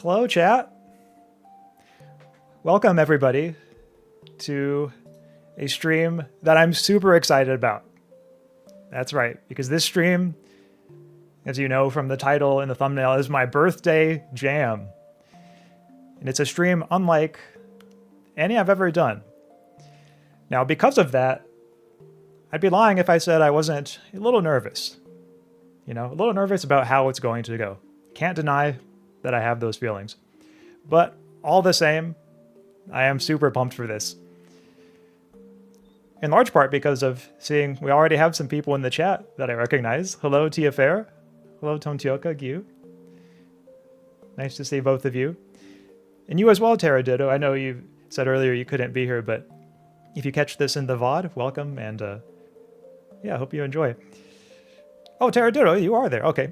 Hello, chat. Welcome, everybody, to a stream that I'm super excited about. That's right, because this stream, as you know from the title and the thumbnail, is my birthday jam. And it's a stream unlike any I've ever done. Now, because of that, I'd be lying if I said I wasn't a little nervous. You know, a little nervous about how it's going to go. Can't deny that I have those feelings. But all the same, I am super pumped for this. In large part because of seeing we already have some people in the chat that I recognize. Hello, Tia Fair. Hello, Tontioka, Gyu. Nice to see both of you. And you as well, Terraditto. I know you said earlier you couldn't be here, but if you catch this in the VOD, welcome, and yeah, I hope you enjoy. Oh, Terraditto, you are there. Okay.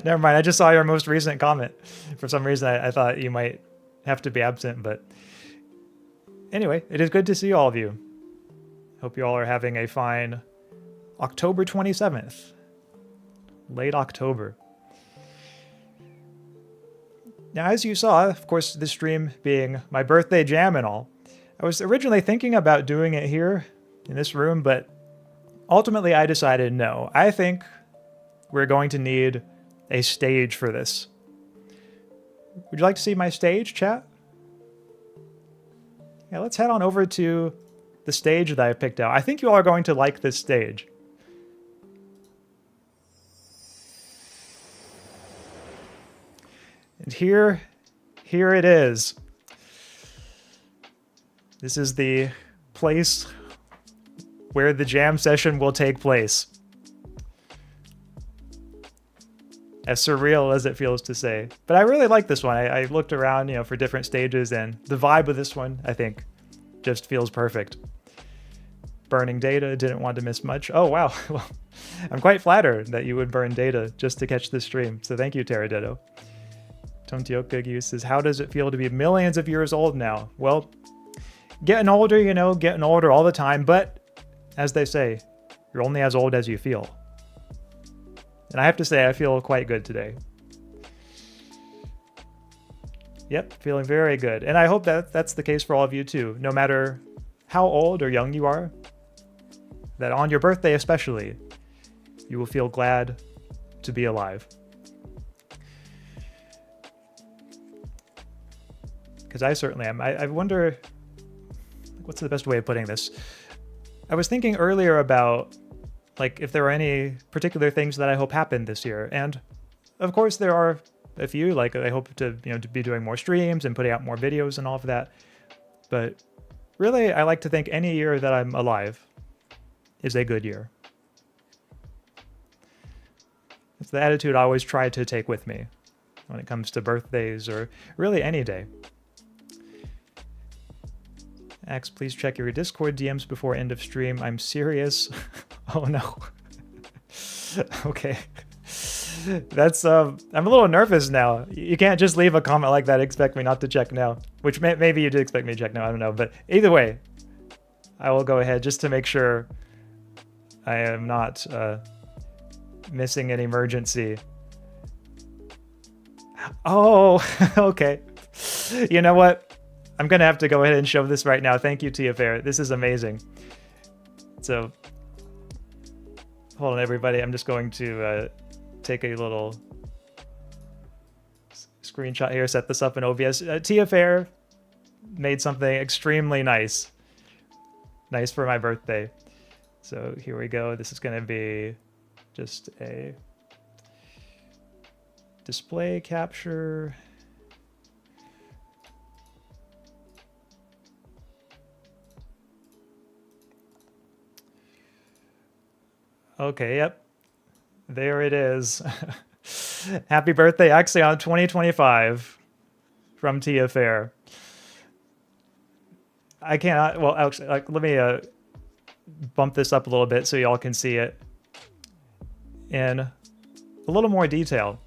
Never mind, I just saw your most recent comment. For some reason, I thought you might have to be absent, but anyway, it is good to see all of you. Hope you all are having a fine October 27th. Late October. Now, as you saw, of course, this stream being my birthday jam and all, I was originally thinking about doing it here in this room, but ultimately I decided no. I think we're going to need a stage for this. Would you like to see my stage, chat? Yeah, let's head on over to the stage that I picked out. I think you all are going to like this stage. And here it is. This is the place where the jam session will take place. As surreal as it feels to say. But I really like this one. I looked around, you know, for different stages, and the vibe of this one, I think, just feels perfect. Burning data, didn't want to miss much. Oh, wow. Well, I'm quite flattered that you would burn data just to catch this stream. So thank you, Terraditto. Tontioka says, how does it feel to be millions of years old now? Well, getting older, you know, getting older all the time. But as they say, you're only as old as you feel. And I have to say, I feel quite good today. Yep, feeling very good. And I hope that that's the case for all of you too. No matter how old or young you are, that on your birthday especially, you will feel glad to be alive. Because I certainly am. I wonder, what's the best way of putting this? I was thinking earlier about like if there are any particular things that I hope happen this year. And of course there are a few, like I hope to, you know, to be doing more streams and putting out more videos and all of that. But really, I like to think any year that I'm alive is a good year. It's the attitude I always try to take with me when it comes to birthdays or really any day. Ax, please check your Discord DMs before end of stream. I'm serious. Oh no. Okay. That's, I'm a little nervous now. You can't just leave a comment like that, expect me not to check now. Which maybe you did expect me to check now, I don't know. But either way, I will go ahead just to make sure I am not missing an emergency. Oh, okay. You know what? I'm going to have to go ahead and show this right now. Thank you, Tia Fair. This is amazing. So, hold on, everybody. I'm just going to take a little screenshot here, set this up in OBS. Tia Fair made something extremely nice. Nice for my birthday. So, here we go. This is going to be just a display capture. Okay, yep. There it is. Happy birthday, Axaeon 2025 from Tia Fair. I cannot, well, actually, like, let me bump this up a little bit so y'all can see it in a little more detail.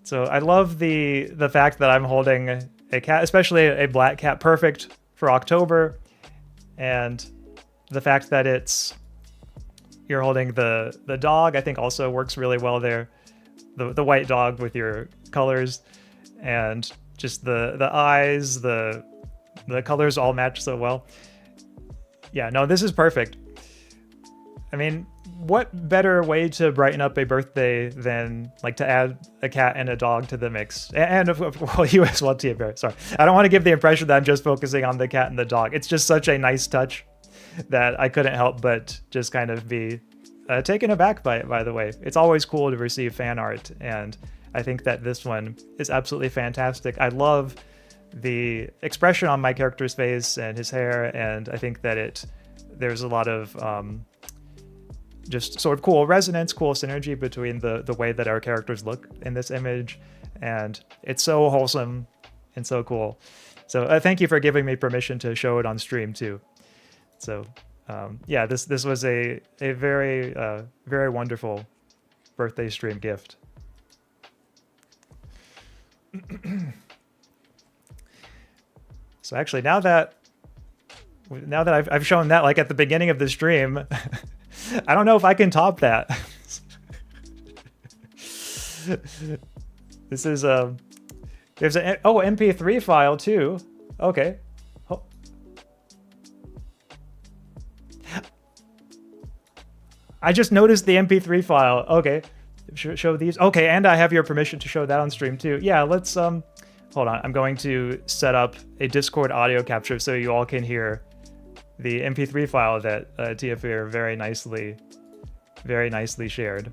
So I love the fact that I'm holding a cat, especially a black cat, perfect for October, and the fact that you're holding the dog, I think also works really well there. The white dog with your colors, and just the eyes, the colors all match so well. Yeah, no, this is perfect. I mean, what better way to brighten up a birthday than like to add a cat and a dog to the mix? And well, you as well, Tia Bear. Sorry, I don't want to give the impression that I'm just focusing on the cat and the dog. It's just such a nice touch that I couldn't help but just kind of be taken aback by it. By the way, it's always cool to receive fan art, and I think that this one is absolutely fantastic. I love the expression on my character's face and his hair, and I think that there's a lot of just sort of cool resonance, cool synergy between the way that our characters look in this image, and it's so wholesome and so cool. So thank you for giving me permission to show it on stream too. So yeah, this was a very very wonderful birthday stream gift. So actually, now that I've shown that like at the beginning of the stream, I don't know if I can top that. This is there's a MP3 file too. Okay. Oh. I just noticed the MP3 file. Okay. Show these. Okay, and I have your permission to show that on stream too. Yeah, let's hold on. I'm going to set up a Discord audio capture so you all can hear the MP3 file that TFR very nicely shared.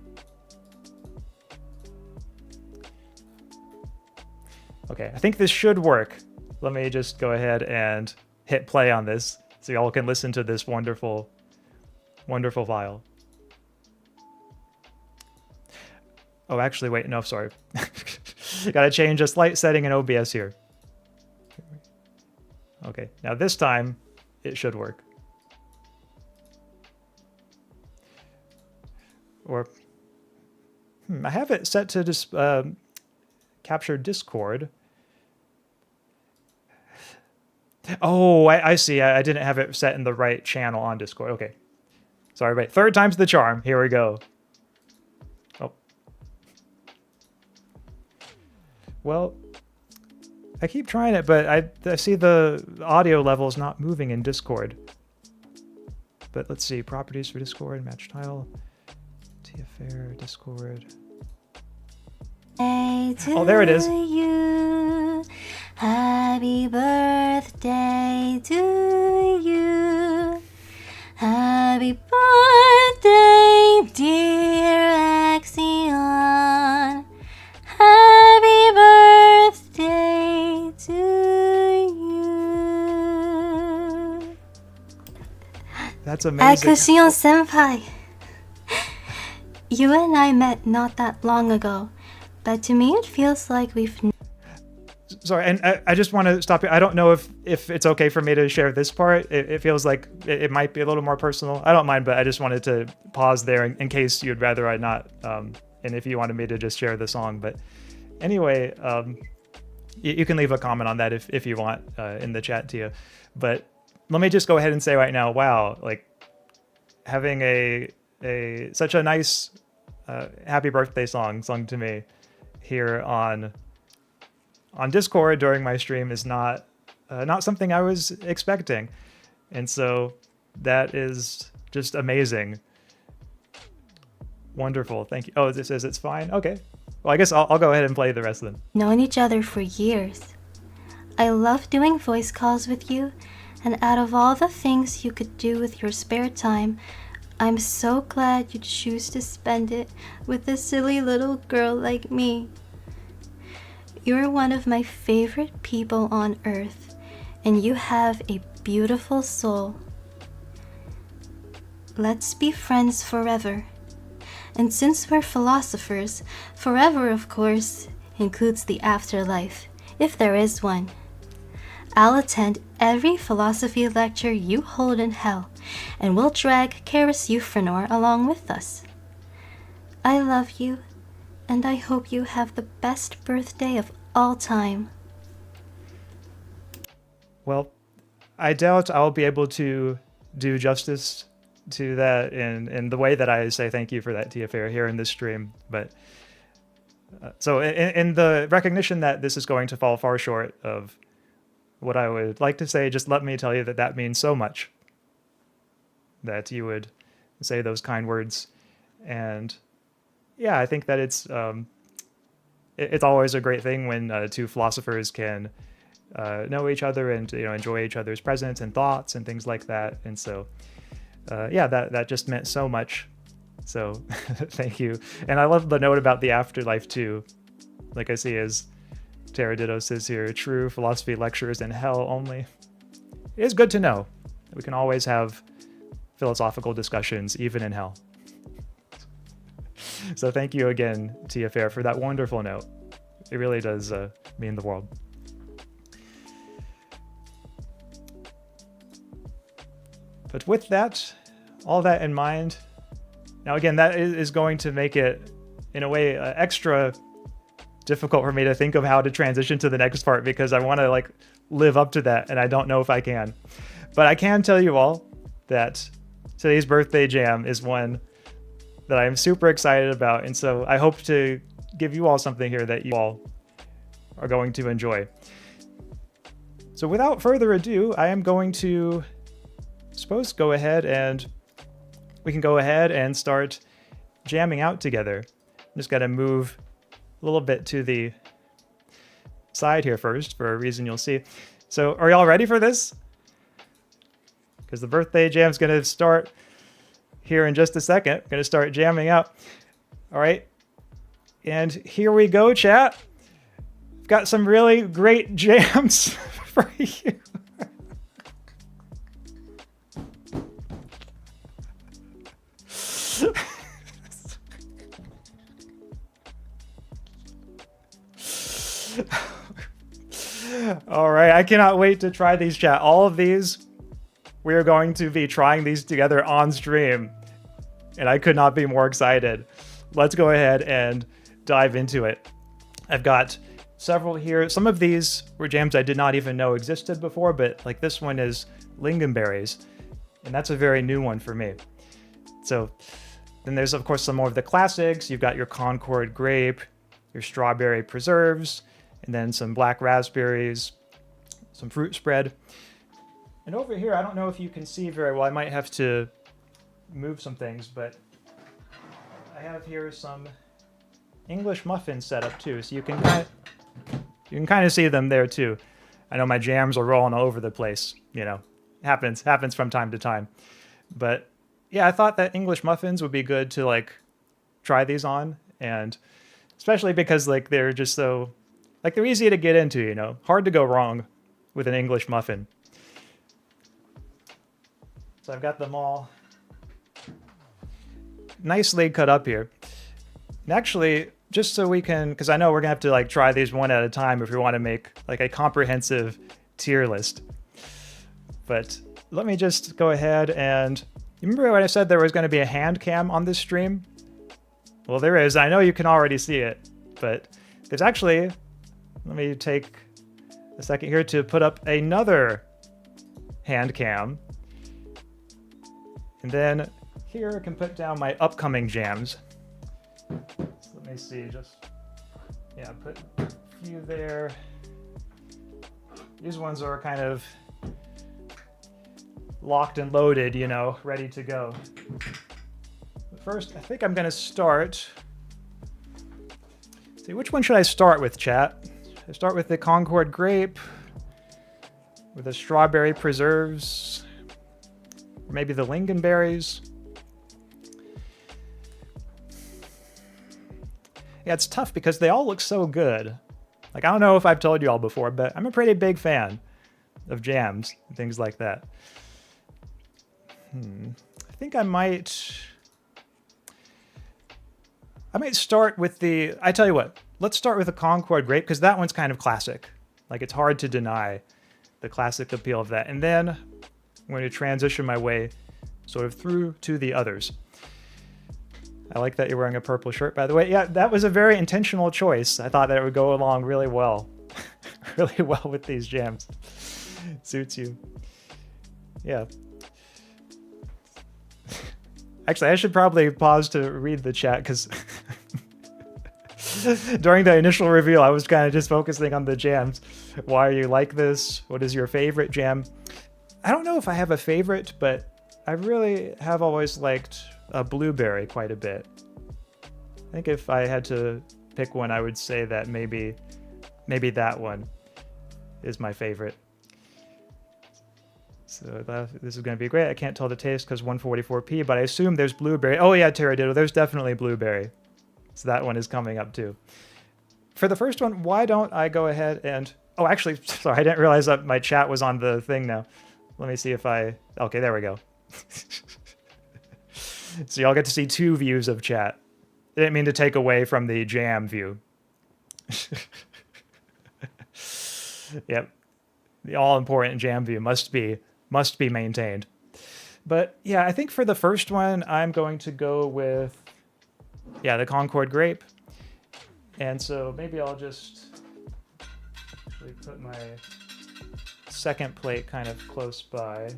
Okay, I think this should work. Let me just go ahead and hit play on this so y'all can listen to this wonderful, wonderful file. Oh, actually, wait, no, sorry. Gotta change a slight setting in OBS here. Okay, now this time, it should work. Or, I have it set to capture Discord. Oh, I see. I didn't have it set in the right channel on Discord. Okay. Sorry, wait. Third time's the charm. Here we go. Oh. Well, I keep trying it, but I see the audio level is not moving in Discord. But let's see. Properties for Discord, match tile, TFR, Discord. Oh, there it is. You. Happy birthday to you. Happy birthday, dear Axaeon. Happy birthday to you. That's amazing. Axaeon senpai. You and I met not that long ago, but to me it feels like we've... Sorry, and I just want to stop you. I don't know if it's okay for me to share this part. It feels like it might be a little more personal. I don't mind, but I just wanted to pause there in case you'd rather I not, and if you wanted me to just share the song. But anyway, you can leave a comment on that if you want in the chat, Tia. But let me just go ahead and say right now, wow, like having such a nice happy birthday song sung to me here on Discord during my stream is not something I was expecting, and so that is just amazing. Wonderful, thank you. Oh, this says it's fine. Okay, well, I guess I'll go ahead and play the rest of them. Known each other for years. I love doing voice calls with you, and out of all the things you could do with your spare time, I'm so glad you choose to spend it with a silly little girl like me. You're one of my favorite people on earth, and you have a beautiful soul. Let's be friends forever. And since we're philosophers, forever, of course, includes the afterlife, if there is one. I'll attend every philosophy lecture you hold in hell, and we'll drag ChxrryVT along with us. I love you, and I hope you have the best birthday of all time. Well, I doubt I'll be able to do justice to that in the way that I say thank you for that, TFR, here in this stream. But so in the recognition that this is going to fall far short of what I would like to say, just let me tell you that means so much that you would say those kind words And yeah, I think that it's always a great thing when two philosophers can know each other and enjoy each other's presence and thoughts and things like that. And so yeah, that just meant so much. So thank you. And I love the note about the afterlife too. Like I see as Teradito says here, true philosophy lectures in hell only. It is good to know that we can always have philosophical discussions even in hell. So thank you again, Tia Fair, for that wonderful note. It really does mean the world. But with that, all that in mind, now again, that is going to make it, in a way, extra difficult for me to think of how to transition to the next part, because I want to like live up to that, and I don't know if I can. But I can tell you all that today's birthday jam is one that I'm super excited about, and so I hope to give you all something here that you all are going to enjoy. So without further ado, I am going to go ahead and we can go ahead and start jamming out together. I'm just gotta move a little bit to the side here first for a reason you'll see. So are y'all ready for this? Because the birthday jam's gonna start here in just a second. I'm gonna start jamming out. All right, and here we go, chat. I've got some really great jams for you. All right, I cannot wait to try these, chat. All of these, we are going to be trying these together on stream, and I could not be more excited. Let's go ahead and dive into it. I've got several here. Some of these were jams I did not even know existed before, but like this one is lingonberries, and that's a very new one for me. So then there's of course some more of the classics. You've got your Concord grape, your strawberry preserves, and then some black raspberries, some fruit spread. And over here, I don't know if you can see very well. I might have to move some things, but I have here some English muffins set up too, so you can kind of see them there too. I know my jams are rolling all over the place, you know. Happens from time to time. But yeah, I thought that English muffins would be good to like try these on, and especially because like they're just so they're easy to get into, you know. Hard to go wrong with an English muffin. So I've got them all nicely cut up here. And actually, just so we can, because I know we're gonna have to like try these one at a time if we want to make like a comprehensive tier list. But let me just go ahead and, you remember when I said there was going to be a hand cam on this stream? Well, there is. I know you can already see it, but there's actually, let me take a second here to put up another hand cam. And then here I can put down my upcoming jams. So let me see, just, yeah, put a few there. These ones are kind of locked and loaded, you know, ready to go. But first, I think I'm going to start. See, which one should I start with, chat? I start with the Concord grape, with the strawberry preserves, or maybe the lingonberries. Yeah, it's tough because they all look so good. Like, I don't know if I've told you all before, but I'm a pretty big fan of jams and things like that. I think I might start with the, I tell you what, let's start with the Concord grape, because that one's kind of classic. Like, it's hard to deny the classic appeal of that. And then I'm going to transition my way sort of through to the others. I like that you're wearing a purple shirt, by the way. Yeah, that was a very intentional choice. I thought that it would go along really well. Really well with these jams. Suits you. Yeah. Actually, I should probably pause to read the chat, because during the initial reveal, I was kind of just focusing on the jams. Why are you like this? What is your favorite jam? I don't know if I have a favorite, but I really have always liked blueberry quite a bit. think if I had to pick one, I would say that maybe that one is my favorite. So this is going to be great. I can't tell the taste because 144p, but I assume there's blueberry. Oh yeah, Terradiddle, there's definitely blueberry. So that one is coming up too. For the first one, why don't I go ahead and... Oh, actually, sorry, I didn't realize that my chat was on the thing now. Let me see if I... Okay, there we go. So y'all get to see 2 views of chat. I didn't mean to take away from the jam view. Yep. The all-important jam view must be maintained. But yeah, I think for the first one, I'm going to go with, yeah, the Concord grape. And so maybe I'll just actually put my second plate kind of close by.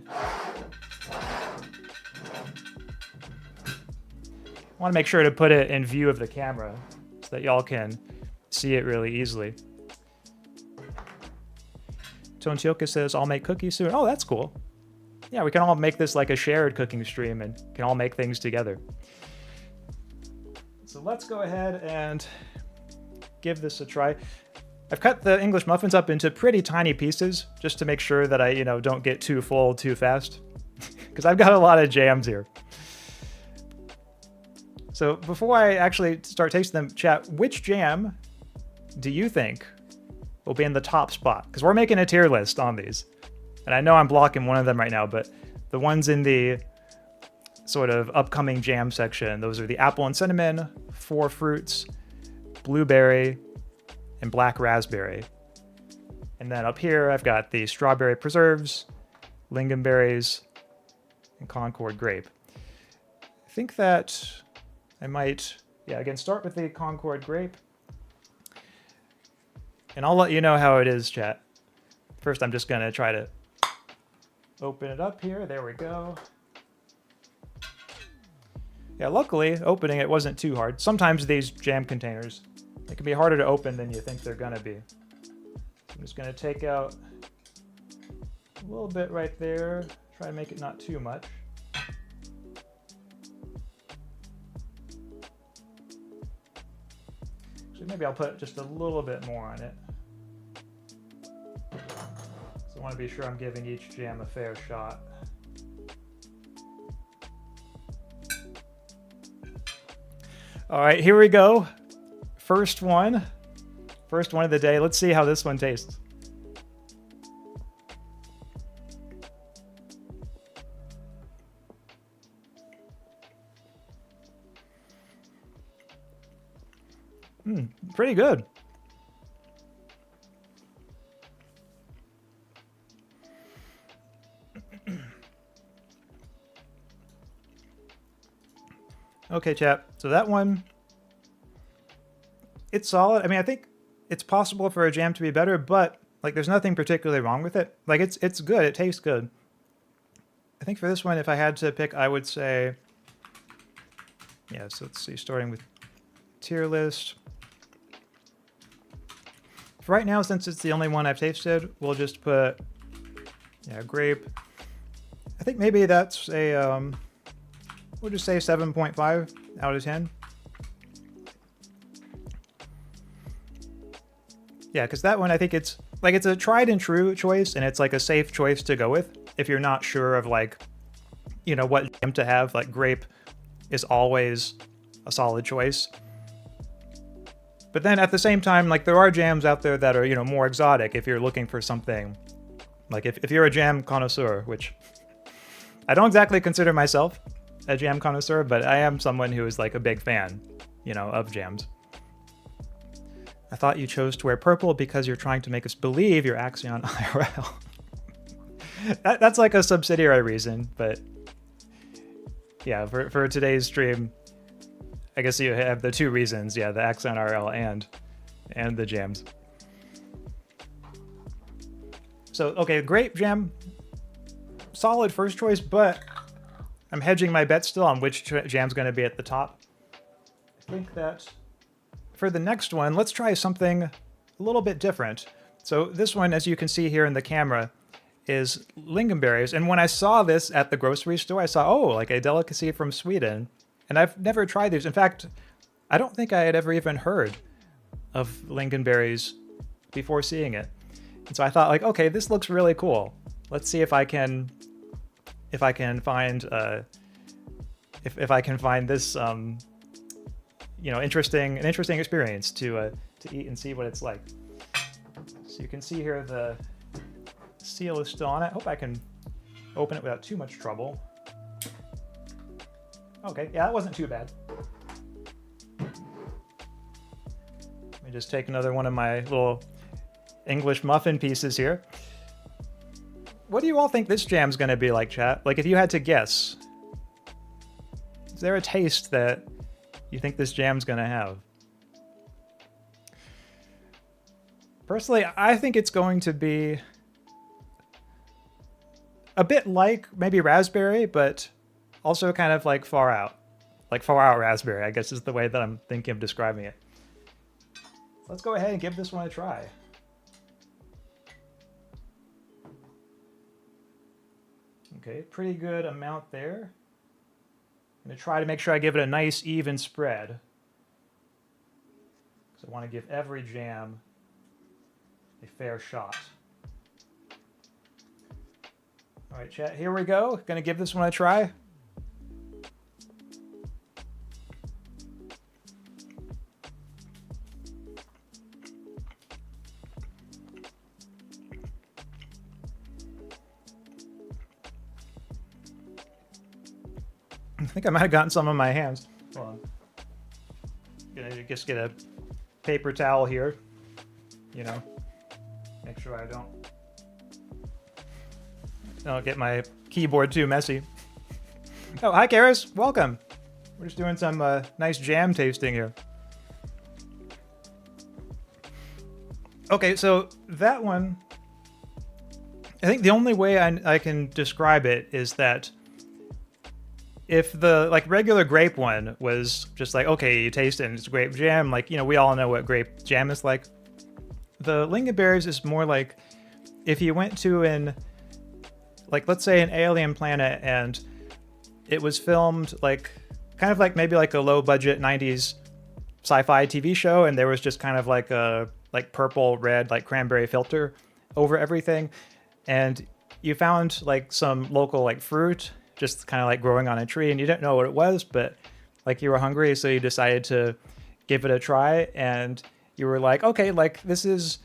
I want to make sure to put it in view of the camera so that y'all can see it really easily. Tonchioka says, I'll make cookies soon. Oh, that's cool. Yeah, we can all make this like a shared cooking stream and can all make things together. So let's go ahead and give this a try. I've cut the English muffins up into pretty tiny pieces just to make sure that I, don't get too full too fast. Because I've got a lot of jams here. So before I actually start tasting them, chat, which jam do you think will be in the top spot? Because we're making a tier list on these. And I know I'm blocking one of them right now, but the ones in the sort of upcoming jam section, those are the apple and cinnamon, 4 fruits, blueberry, and black raspberry. And then up here, I've got the strawberry preserves, lingonberries, and Concord grape. I think that I might, yeah, again, start with the Concord grape. And I'll let you know how it is, chat. First, I'm just going to try to open it up here. There we go. Yeah, luckily, opening it wasn't too hard. Sometimes these jam containers, they can be harder to open than you think they're going to be. So I'm just going to take out a little bit right there. Try to make it not too much. Actually, maybe I'll put just a little bit more on it. So I want to be sure I'm giving each jam a fair shot. All right, here we go. First one of the day. Let's see how this one tastes. Pretty good. Okay, chat. So that one, it's solid. I mean, I think it's possible for a jam to be better, but like there's nothing particularly wrong with it. Like it's good. It tastes good. I think for this one, if I had to pick, I would say, yeah, so let's see, starting with tier list. For right now, since it's the only one I've tasted, we'll just put, yeah, grape. I think maybe that's a, we'll just say 7.5 out of 10. Yeah, because that one, I think it's a tried and true choice, and it's like a safe choice to go with if you're not sure of like, what jam to have. Like grape is always a solid choice. But then at the same time, like there are jams out there that are, more exotic if you're looking for something. Like if you're a jam connoisseur, which I don't exactly consider myself a jam connoisseur, but I am someone who is like a big fan, of jams. I thought you chose to wear purple because you're trying to make us believe you're Axaeon IRL. That's like a subsidiary reason, but yeah, for today's stream, I guess you have the 2 reasons, yeah, the Axaeon IRL and the jams. So, okay, grape jam, solid first choice, but I'm hedging my bet still on which jam's going to be at the top. I think that for the next one, let's try something a little bit different. So this one, as you can see here in the camera, is lingonberries. And when I saw this at the grocery store, I saw, oh, like a delicacy from Sweden. And I've never tried these. In fact, I don't think I had ever even heard of lingonberries before seeing it. And so I thought, like, okay, this looks really cool. Let's see if I can find if I can find this you know, an interesting experience to eat and see what it's like. So you can see here the seal is still on it. Hope I can open it without too much trouble. Okay, yeah, that wasn't too bad. Let me just take another one of my little English muffin pieces here. What do you all think this jam's gonna be like, chat? Like, if you had to guess, is there a taste that you think this jam's gonna have? Personally, I think it's going to be a bit like maybe raspberry, but also kind of like far out. Like far out raspberry, I guess is the way that I'm thinking of describing it. Let's go ahead and give this one a try. Okay, pretty good amount there. I'm gonna try to make sure I give it a nice even spread. So I want to give every jam a fair shot. All right, chat, here we go. Gonna give this one a try. I think I might have gotten some on my hands. Hold on. Gonna just get a paper towel here, you know, make sure I don't get my keyboard too messy. Oh, hi, Karis. Welcome. We're just doing some nice jam tasting here. Okay, so that one, I think the only way I can describe it is that if the like regular grape one was just like, okay, you taste it and it's grape jam, like, you know, we all know what grape jam is like. The lingonberries is more like if you went to like, let's say an alien planet and it was filmed like, kind of like maybe like a low budget 90s sci-fi TV show, and there was just kind of like a like purple, red, like cranberry filter over everything. And you found like some local like fruit just kind of like growing on a tree, and you didn't know what it was, but like you were hungry, so you decided to give it a try, and you were like, okay, like this is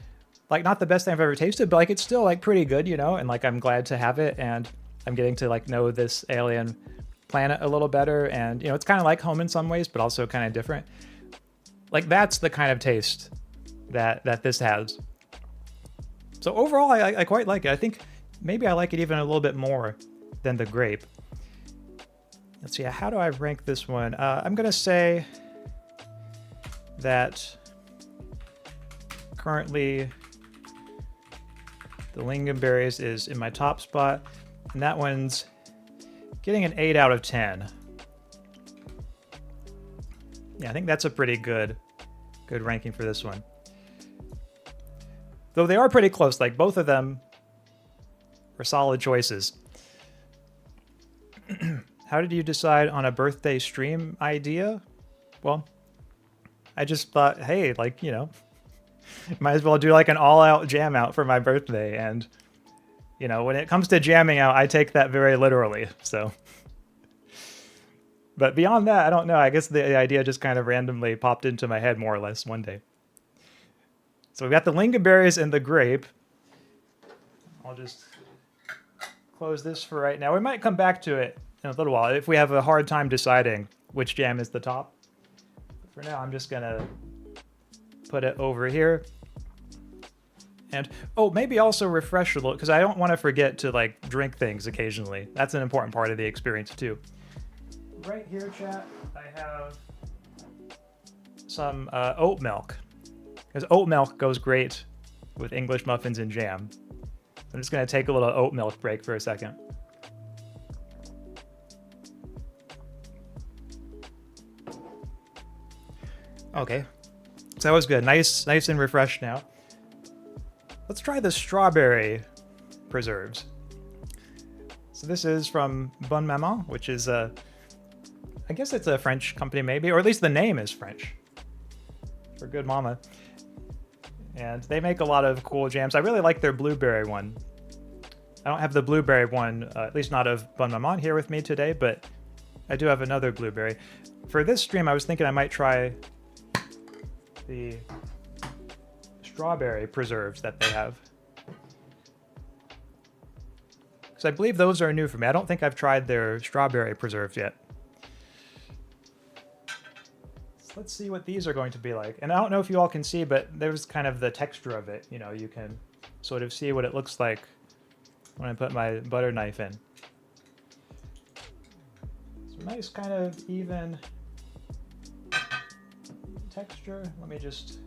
like not the best thing I've ever tasted, but like it's still like pretty good, you know, and like I'm glad to have it, and I'm getting to like know this alien planet a little better, and you know, it's kind of like home in some ways, but also kind of different. Like that's the kind of taste that this has. So overall, I quite like it. I think maybe I like it even a little bit more than the grape. Let's see, how do I rank this one? I'm gonna say that currently the lingonberries is in my top spot, and that one's getting an 8 out of 10. Yeah, I think that's a pretty good ranking for this one. Though they are pretty close, like both of them are solid choices. How did you decide on a birthday stream idea? Well, I just thought, hey, like, you know, might as well do like an all-out jam out for my birthday. And, you know, when it comes to jamming out, I take that very literally, so. But beyond that, I don't know. I guess the idea just kind of randomly popped into my head more or less one day. So we've got the lingonberries and the grape. I'll just close this for right now. We might come back to it in a little while if we have a hard time deciding which jam is the top. But for now, I'm just gonna put it over here. And, oh, maybe also refresh a little, because I don't want to forget to like drink things occasionally. That's an important part of the experience too. Right here, chat, I have some oat milk, because oat milk goes great with English muffins and jam. I'm just going to take a little oat milk break for a second. Okay, so that was good. Nice and refreshed now. Let's try the strawberry preserves. So this is from Bonne Maman, which is I guess it's a French company maybe, or at least the name is French. For Good Mama. And they make a lot of cool jams. I really like their blueberry one. I don't have the blueberry one, at least not of Bon Maman here with me today, but I do have another blueberry. For this stream, I was thinking I might try the strawberry preserves that they have. Because I believe those are new for me. I don't think I've tried their strawberry preserves yet. So let's see what these are going to be like. And I don't know if you all can see, but there's kind of the texture of it. You know, you can sort of see what it looks like when I put my butter knife in. So nice kind of even texture. Let me just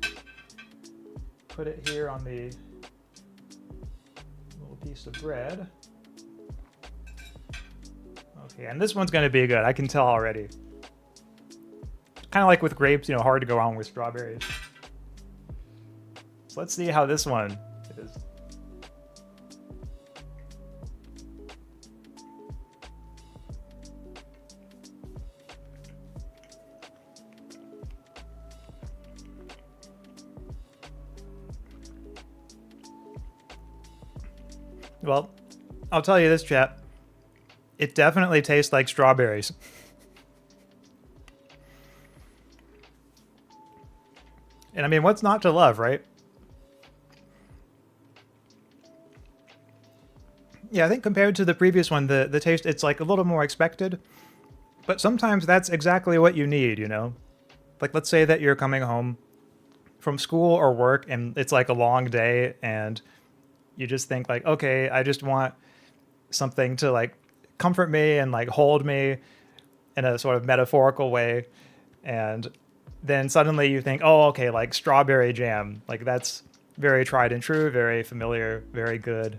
put it here on the little piece of bread. Okay, and this one's going to be good. I can tell already. Kind of like with grapes, you know, hard to go wrong with strawberries. So let's see how this one is. Well, I'll tell you this, chat. It definitely tastes like strawberries. And I mean, what's not to love, right? Yeah, I think compared to the previous one, the taste, it's like a little more expected. But sometimes that's exactly what you need, you know? Like, let's say that you're coming home from school or work and it's like a long day and you just think like, okay, I just want something to like comfort me and like hold me in a sort of metaphorical way. And then suddenly you think, oh, okay, like strawberry jam, like that's very tried and true, very familiar, very good.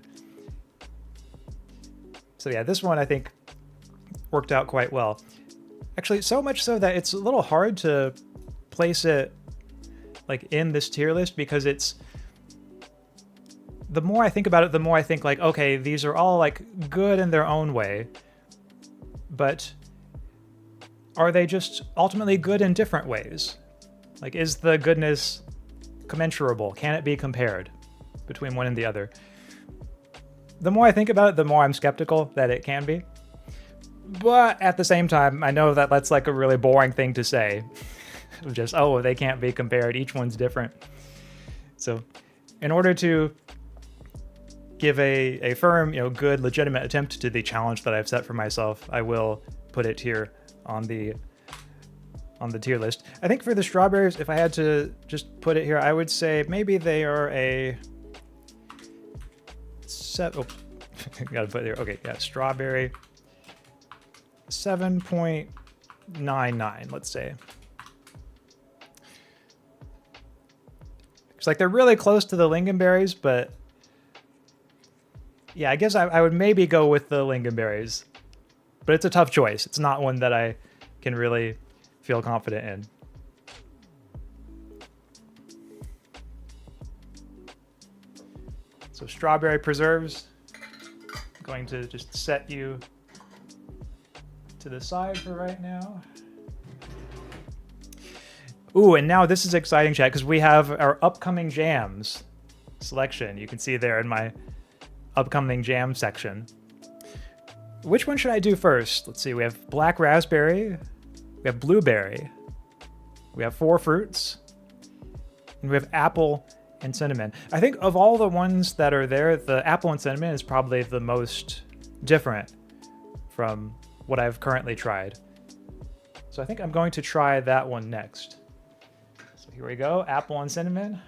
So yeah, this one I think worked out quite well. Actually, so much so that it's a little hard to place it like in this tier list because it's, the more I think about it, the more I think like, okay, these are all like good in their own way, but are they just ultimately good in different ways? Like, is the goodness commensurable? Can it be compared between one and the other? The more I think about it, the more I'm skeptical that it can be. But at the same time, I know that that's like a really boring thing to say. Just, oh, they can't be compared. Each one's different. So in order to give a firm, you know, good, legitimate attempt to the challenge that I've set for myself, I will put it here on the tier list. I think for the strawberries, if I had to just put it here, I would say maybe they are a gotta put it there. Okay, yeah, strawberry 7.99, let's say. It's like they're really close to the lingonberries, but yeah, I guess I would maybe go with the lingonberries. But it's a tough choice. It's not one that I can really feel confident in. So strawberry preserves. I'm going to just set you to the side for right now. Ooh, and now this is exciting, chat, because we have our upcoming jams selection. You can see there in my upcoming jam section. Which one should I do first? Let's see, we have black raspberry, we have blueberry, we have 4 fruits, and we have apple and cinnamon. I think of all the ones that are there, the apple and cinnamon is probably the most different from what I've currently tried. So I think I'm going to try that one next. So here we go, apple and cinnamon.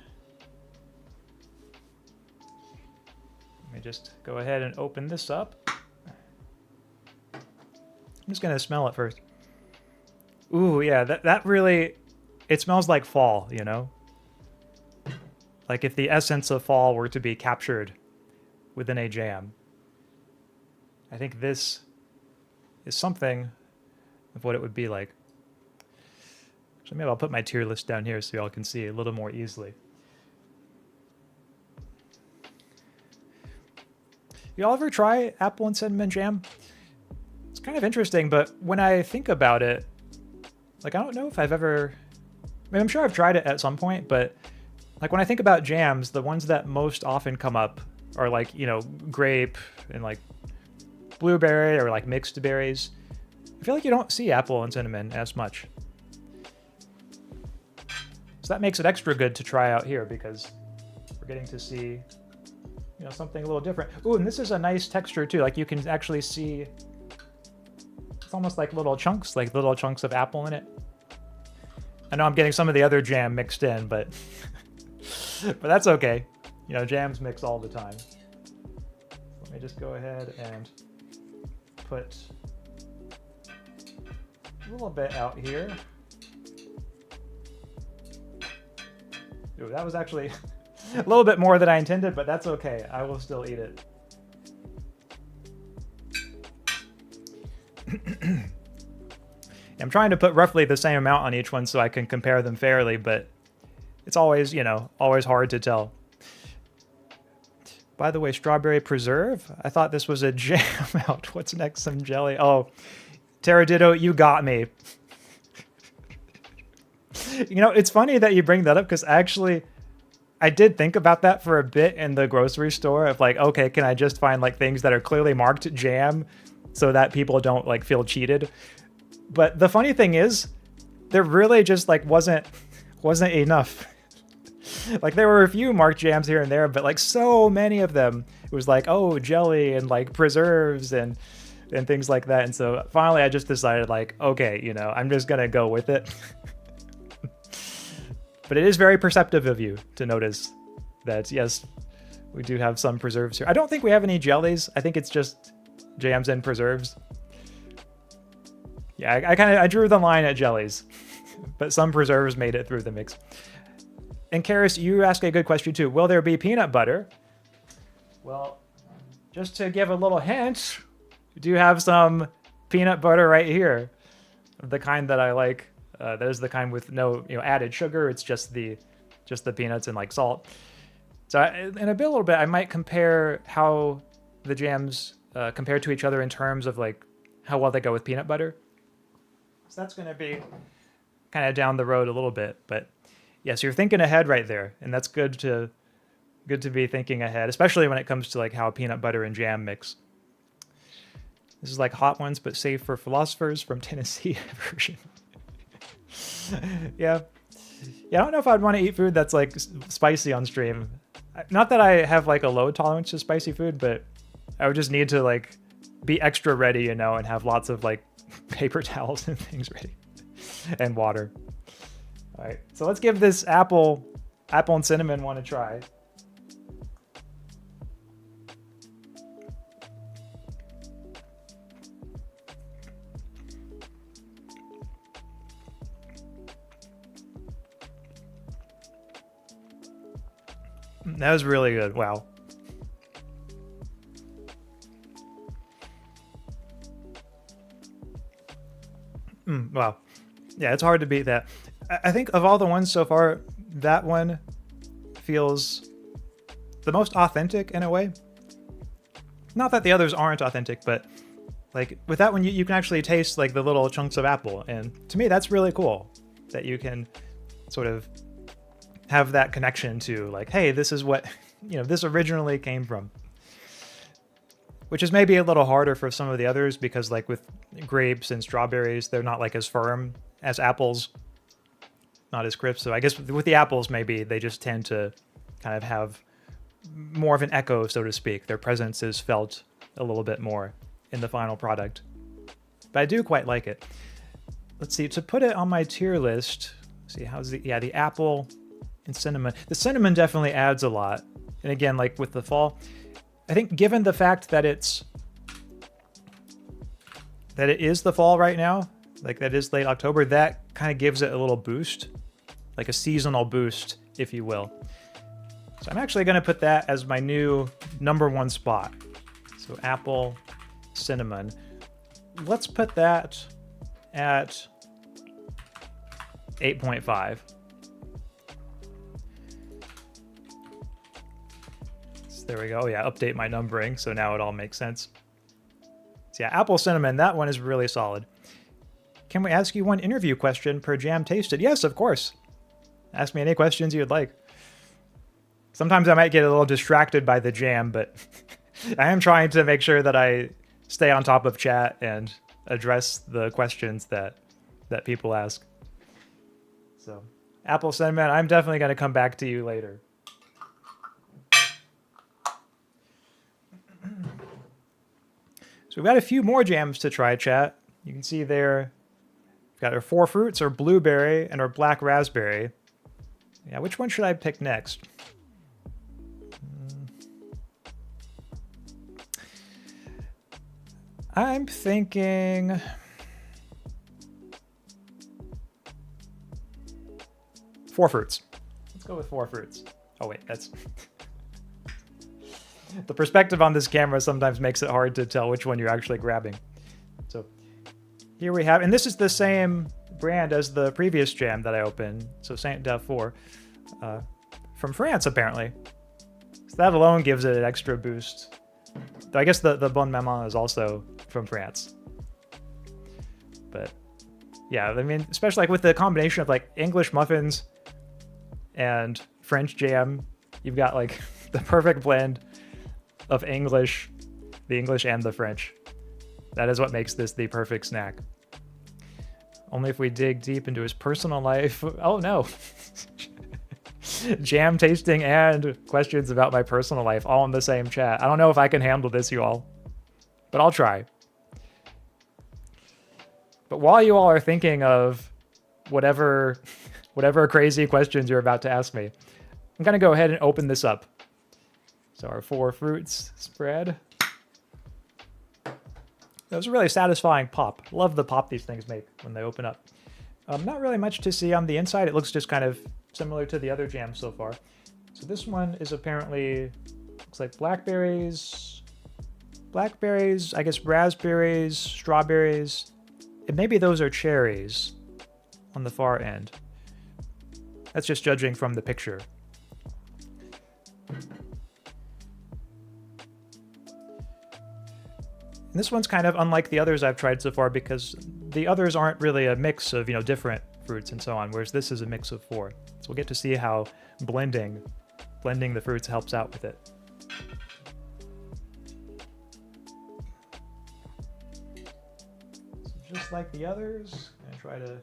Let me just go ahead and open this up. I'm just gonna smell it first. Ooh, yeah, that really, it smells like fall, you know? Like if the essence of fall were to be captured within a jam. I think this is something of what it would be like. So maybe I'll put my tier list down here so y'all can see a little more easily. Y'all ever try apple and cinnamon jam? It's kind of interesting, but when I think about it, Like, I don't know if I've ever, I mean, I'm sure I've tried it at some point, but like when I think about jams, the ones that most often come up are like, you know, grape and like blueberry or like mixed berries. I feel like you don't see apple and cinnamon as much. So that makes it extra good to try out here because we're getting to see, you know, something a little different. Ooh, and this is a nice texture too. Like you can actually see, it's almost like little chunks of apple in it. I know I'm getting some of the other jam mixed in, but but that's okay. You know, jams mix all the time. Let me just go ahead and put a little bit out here. Ooh, that was actually a little bit more than I intended, but that's okay. I will still eat it. I'm trying to put roughly the same amount on each one so I can compare them fairly, but it's always, you know, always hard to tell. By the way, strawberry preserve? I thought this was a jam out. What's next? Some jelly. Oh, Terraditto, you got me. You know, it's funny that you bring that up because actually I did think about that for a bit in the grocery store of like, okay, can I just find like things that are clearly marked jam so that people don't like feel cheated? But the funny thing is there really just like wasn't enough. Like there were a few marked jams here and there, but like so many of them, it was like, oh, jelly and like preserves and things like that. And so finally I just decided like, okay, you know, I'm just going to go with it. But it is very perceptive of you to notice that, yes, we do have some preserves here. I don't think we have any jellies. I think it's just jams and preserves. Yeah, I drew the line at jellies, but some preserves made it through the mix. And Karis, you ask a good question too. Will there be peanut butter? Well, just to give a little hint, we do have some peanut butter right here, the kind that I like. That is the kind with no, you know, added sugar. It's just the peanuts and like salt. So in a little bit, I might compare how the jams compare to each other in terms of like how well they go with peanut butter. So that's going to be kind of down the road a little bit, but yes, you're thinking ahead right there, and that's good to be thinking ahead, especially when it comes to like how peanut butter and jam mix. This is like Hot Ones, but saved for Philosophers from Tennessee version. Yeah, I don't know if I'd want to eat food that's like spicy on stream. Not that I have like a low tolerance to spicy food, but I would just need to like be extra ready, you know, and have lots of like paper towels and things ready and water. All right, so let's give this apple and cinnamon one a try. That was really good. Wow. Wow. Yeah, it's hard to beat that. I think of all the ones so far, that one feels the most authentic in a way. Not that the others aren't authentic, but like with that one, you can actually taste like the little chunks of apple. And to me, that's really cool that you can sort of have that connection to like, hey, this is what, you know, this originally came from. Which is maybe a little harder for some of the others because like with grapes and strawberries, they're not like as firm as apples, not as crisp. So I guess with the apples, maybe they just tend to kind of have more of an echo, so to speak. Their presence is felt a little bit more in the final product. But I do quite like it. Let's see, to put it on my tier list, see how's the apple and cinnamon. The cinnamon definitely adds a lot. And again, like with the fall, I think given the fact that it is the fall right now, like that is late October, that kind of gives it a little boost, like a seasonal boost, if you will. So I'm actually going to put that as my new #1 spot. So apple, cinnamon. Let's put that at 8.5. There we go. Yeah, update my numbering, so now it all makes sense. So yeah, apple cinnamon, that one is really solid. Can we ask you one interview question per jam tasted? Yes, of course. Ask me any questions you'd like. Sometimes I might get a little distracted by the jam, but I am trying to make sure that I stay on top of chat and address the questions that people ask. So, Apple Cinnamon, I'm definitely going to come back to you later. So we've got a few more jams to try, chat. You can see there, we've got our 4 fruits, our blueberry, and our black raspberry. Yeah, which one should I pick next? I'm thinking... Four fruits. Let's go with 4 fruits. Oh wait, that's... The perspective on this camera sometimes makes it hard to tell which one you're actually grabbing. So here we have, and this is the same brand as the previous jam that I opened. So Saint Dev 4 from France, apparently. So that alone gives it an extra boost. Though I guess the Bonne Maman is also from France. But yeah, I mean, especially like with the combination of like English muffins and French jam, you've got like the perfect blend of English, the English and the French. That is what makes this the perfect snack. Only if we dig deep into his personal life. Oh no. Jam tasting and questions about my personal life all in the same chat. I don't know if I can handle this, you all, but I'll try. But while you all are thinking of whatever crazy questions you're about to ask me, I'm gonna go ahead and open this up. So our 4 fruits spread. That was a really satisfying pop. Love the pop these things make when they open up. Not really much to see on the inside. It looks just kind of similar to the other jams so far. So this one is apparently, looks like blackberries, I guess raspberries, strawberries, and maybe those are cherries on the far end. That's just judging from the picture. And this one's kind of unlike the others I've tried so far because the others aren't really a mix of, different fruits and so on, whereas this is a mix of 4. So we'll get to see how blending the fruits helps out with it. So just like the others, I'm gonna try to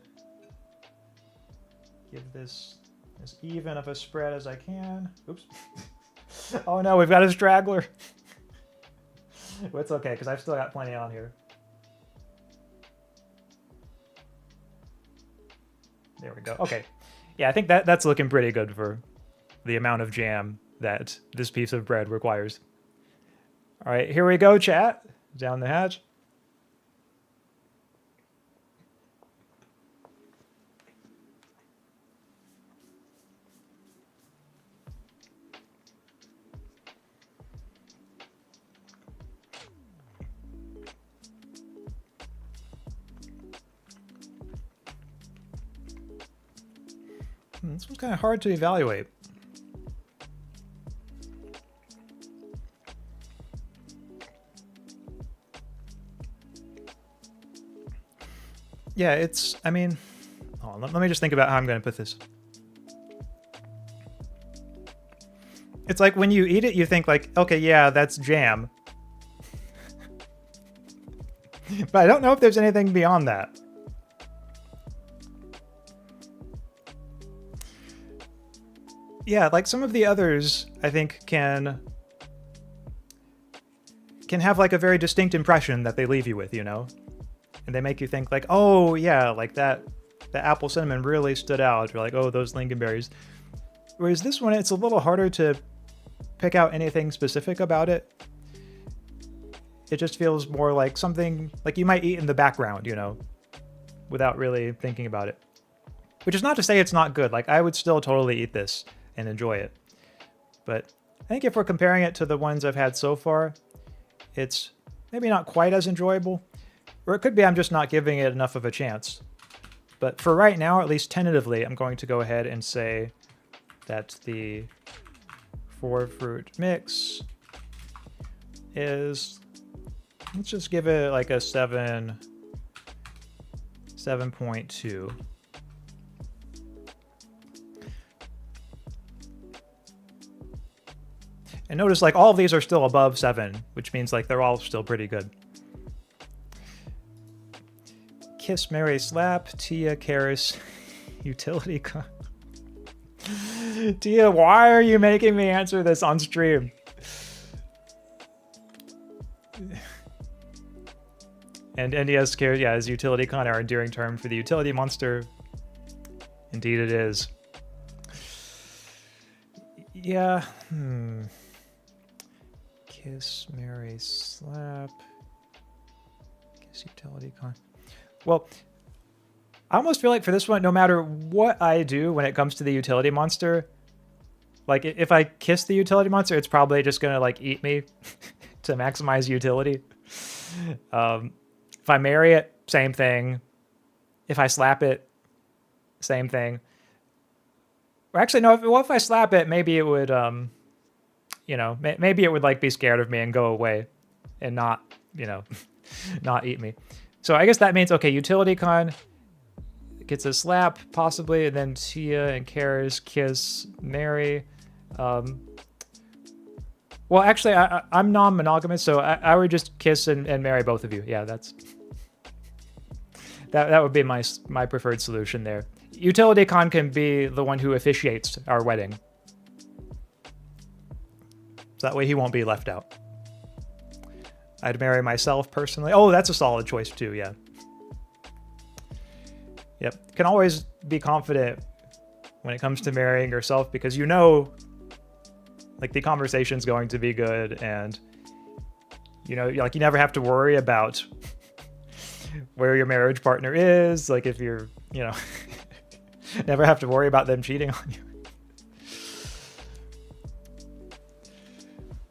give this as even of a spread as I can. Oops. Oh no, we've got a straggler. Well, it's okay, because I've still got plenty on here. There we go. Okay. Yeah, I think that's looking pretty good for the amount of jam that this piece of bread requires. All right, here we go, chat. Down the hatch. This one's kind of hard to evaluate. Yeah, I mean, hold on, let me just think about how I'm going to put this. It's like when you eat it, you think like, okay, yeah, that's jam. But I don't know if there's anything beyond that. Yeah, like some of the others, I think, can have like a very distinct impression that they leave you with, and they make you think like, oh yeah, like the apple cinnamon really stood out, or like, oh, those lingonberries. Whereas this one, it's a little harder to pick out anything specific about it. It just feels more like something like you might eat in the background, without really thinking about it. Which is not to say it's not good. Like I would still totally eat this and enjoy it. But I think if we're comparing it to the ones I've had so far, it's maybe not quite as enjoyable. Or it could be I'm just not giving it enough of a chance. But for right now, at least tentatively, I'm going to go ahead and say that the 4-fruit mix is, let's just give it like a 7 7.2. And notice like all of these are still above 7, which means like they're all still pretty good. Kiss, Marry, Slap, Tia, Karis, Utility Con. Tia, why are you making me answer this on stream? And NES Karis, yeah, is Utility Con our endearing term for the utility monster? Indeed it is. Yeah. Kiss, Marry, Slap. Kiss, Utility Con. Well, I almost feel like for this one, no matter what I do when it comes to the utility monster, like if I kiss the utility monster, it's probably just gonna like eat me to maximize utility. If I marry it, same thing. If I slap it, same thing. Or actually, no. If I slap it, maybe it would, you know, maybe it would like be scared of me and go away, and not, you know, not eat me. So I guess that means okay. Utility Con gets a slap possibly, and then Tia and Karis kiss, marry. Well, actually, I'm non-monogamous, so I would just kiss and marry both of you. Yeah, that would be my preferred solution there. Utility Con can be the one who officiates our wedding. So that way he won't be left out. I'd marry myself personally. Oh, that's a solid choice too, yeah. Yep, can always be confident when it comes to marrying yourself because you know, like the conversation's going to be good and you know, like you never have to worry about where your marriage partner is. Like if you're, you know, never have to worry about them cheating on you.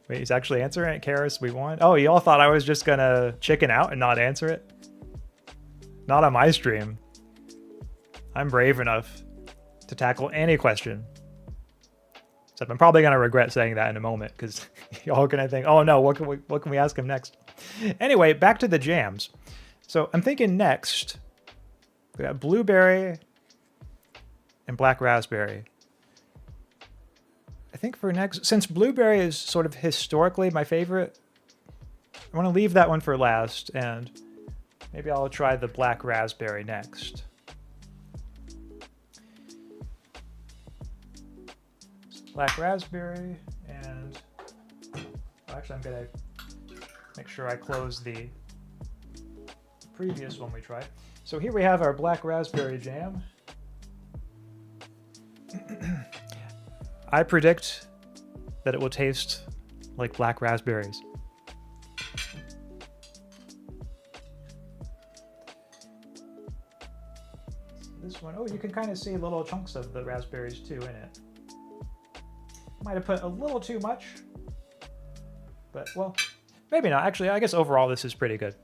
Wait, he's actually answering it. Karis, we won. Oh, you all thought I was just gonna chicken out and not answer it? Not on my stream. I'm brave enough to tackle any question. Except I'm probably gonna regret saying that in a moment because y'all are gonna think, oh no, what can we ask him next? Anyway, back to the jams. So I'm thinking next, we got blueberry and black raspberry. I think for next, since blueberry is sort of historically my favorite, I want to leave that one for last, and maybe I'll try the black raspberry next. Black raspberry, and actually I'm gonna make sure I close the previous one we tried. So here we have our black raspberry jam. I predict that it will taste like black raspberries. This one, oh, you can kind of see little chunks of the raspberries too in it. Might have put a little too much, but well, maybe not. Actually, I guess overall this is pretty good.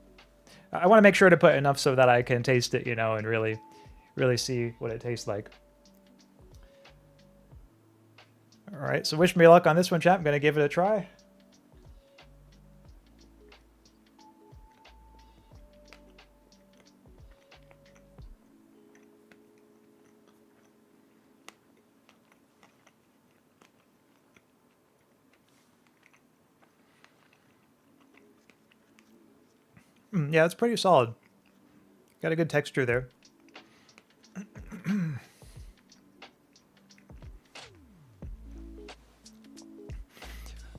I want to make sure to put enough so that I can taste it, you know, and really see what it tastes like. All right, so wish me luck on this one, chat. I'm going to give it a try. Yeah, it's pretty solid. Got a good texture there.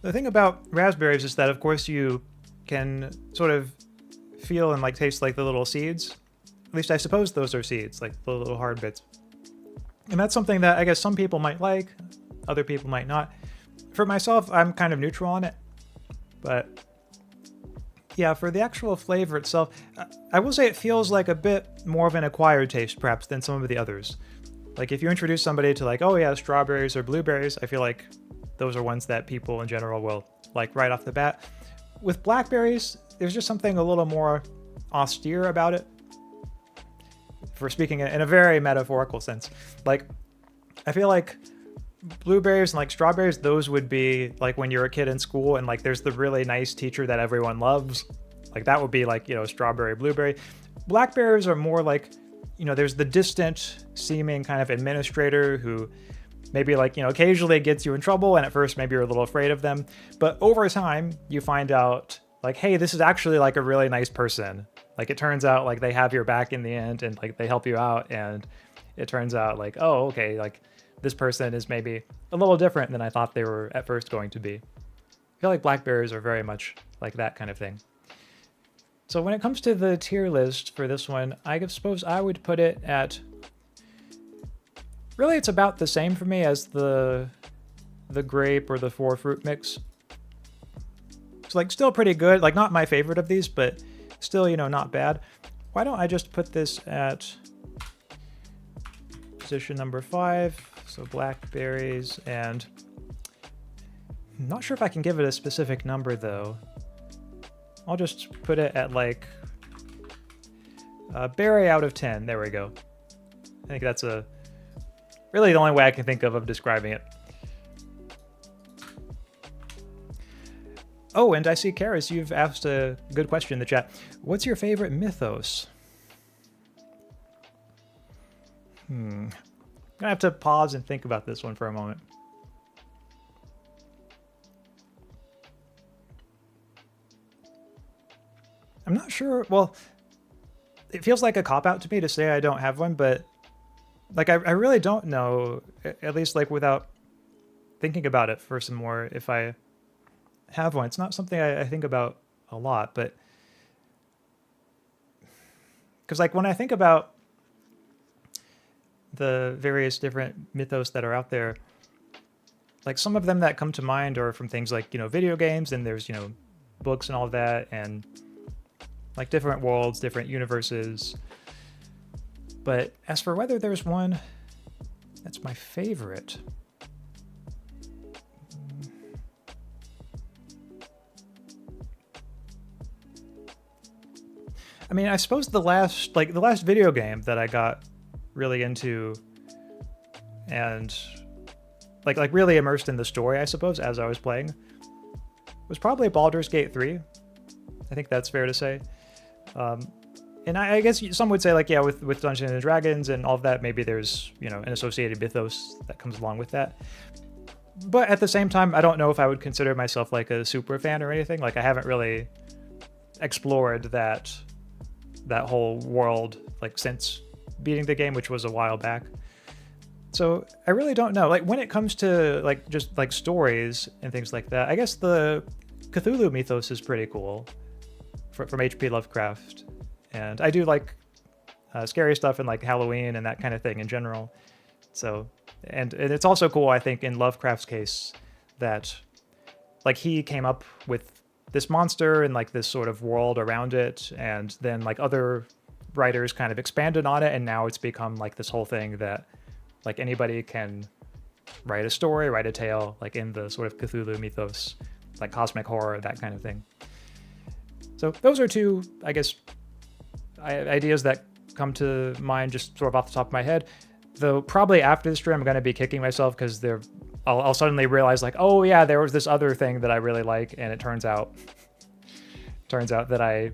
The thing about raspberries is that, of course, you can sort of feel and like taste like the little seeds. At least I suppose those are seeds, like the little hard bits. And that's something that I guess some people might like, other people might not. For myself, I'm kind of neutral on it. But yeah, for the actual flavor itself, I will say it feels like a bit more of an acquired taste, perhaps, than some of the others. Like if you introduce somebody to like, oh yeah, strawberries or blueberries, I feel like those are ones that people in general will like right off the bat. With blackberries, there's just something a little more austere about it. For speaking in a very metaphorical sense. Like, I feel like blueberries and like strawberries, those would be like when you're a kid in school and like there's the really nice teacher that everyone loves. Like that would be like, you know, strawberry, blueberry. Blackberries are more like you know, there's the distant seeming kind of administrator who maybe like, you know, occasionally gets you in trouble, and at first maybe you're a little afraid of them. But over time, you find out like, hey, this is actually like a really nice person. Like it turns out like they have your back in the end, and like they help you out, and it turns out like, oh, okay, like this person is maybe a little different than I thought they were at first going to be. I feel like blackberries are very much like that kind of thing. So when it comes to the tier list for this one, I suppose I would put it at, really it's about the same for me as the grape or the 4 fruit mix. It's like still pretty good, like not my favorite of these, but still, you know, not bad. Why don't I just put this at position number 5, so blackberries, and I'm not sure if I can give it a specific number though. I'll just put it at like berry out of 10. There we go. I think that's really the only way I can think of describing it. Oh, and I see, Karis, you've asked a good question in the chat. What's your favorite mythos? I'm gonna have to pause and think about this one for a moment. I'm not sure. Well, it feels like a cop-out to me to say I don't have one, but like I really don't know, at least like without thinking about it for some more, if I have one. It's not something I think about a lot, but because like when I think about the various different mythos that are out there, like some of them that come to mind are from things like, you know, video games, and there's, you know, books and all of that, and like different worlds, different universes. But as for whether there's one that's my favorite, I mean, I suppose the last video game that I got really into and like really immersed in the story, I suppose, as I was playing, was probably Baldur's Gate 3. I think that's fair to say. And I guess some would say like, yeah, with Dungeons and Dragons and all of that, maybe there's, you know, an associated mythos that comes along with that. But at the same time, I don't know if I would consider myself like a super fan or anything. Like I haven't really explored that whole world like since beating the game, which was a while back. So I really don't know. Like when it comes to like just like stories and things like that, I guess the Cthulhu mythos is pretty cool from H.P. Lovecraft. And I do like scary stuff and like Halloween and that kind of thing in general. So, and it's also cool, I think, in Lovecraft's case that like he came up with this monster and like this sort of world around it, and then like other writers kind of expanded on it, and now it's become like this whole thing that like anybody can write a story, write a tale, like in the sort of Cthulhu mythos, like cosmic horror, that kind of thing. So those are two, I guess, ideas that come to mind just sort of off the top of my head. Though probably after the stream, I'm going to be kicking myself because I'll suddenly realize like, oh yeah, there was this other thing that I really like, and it turns out that I,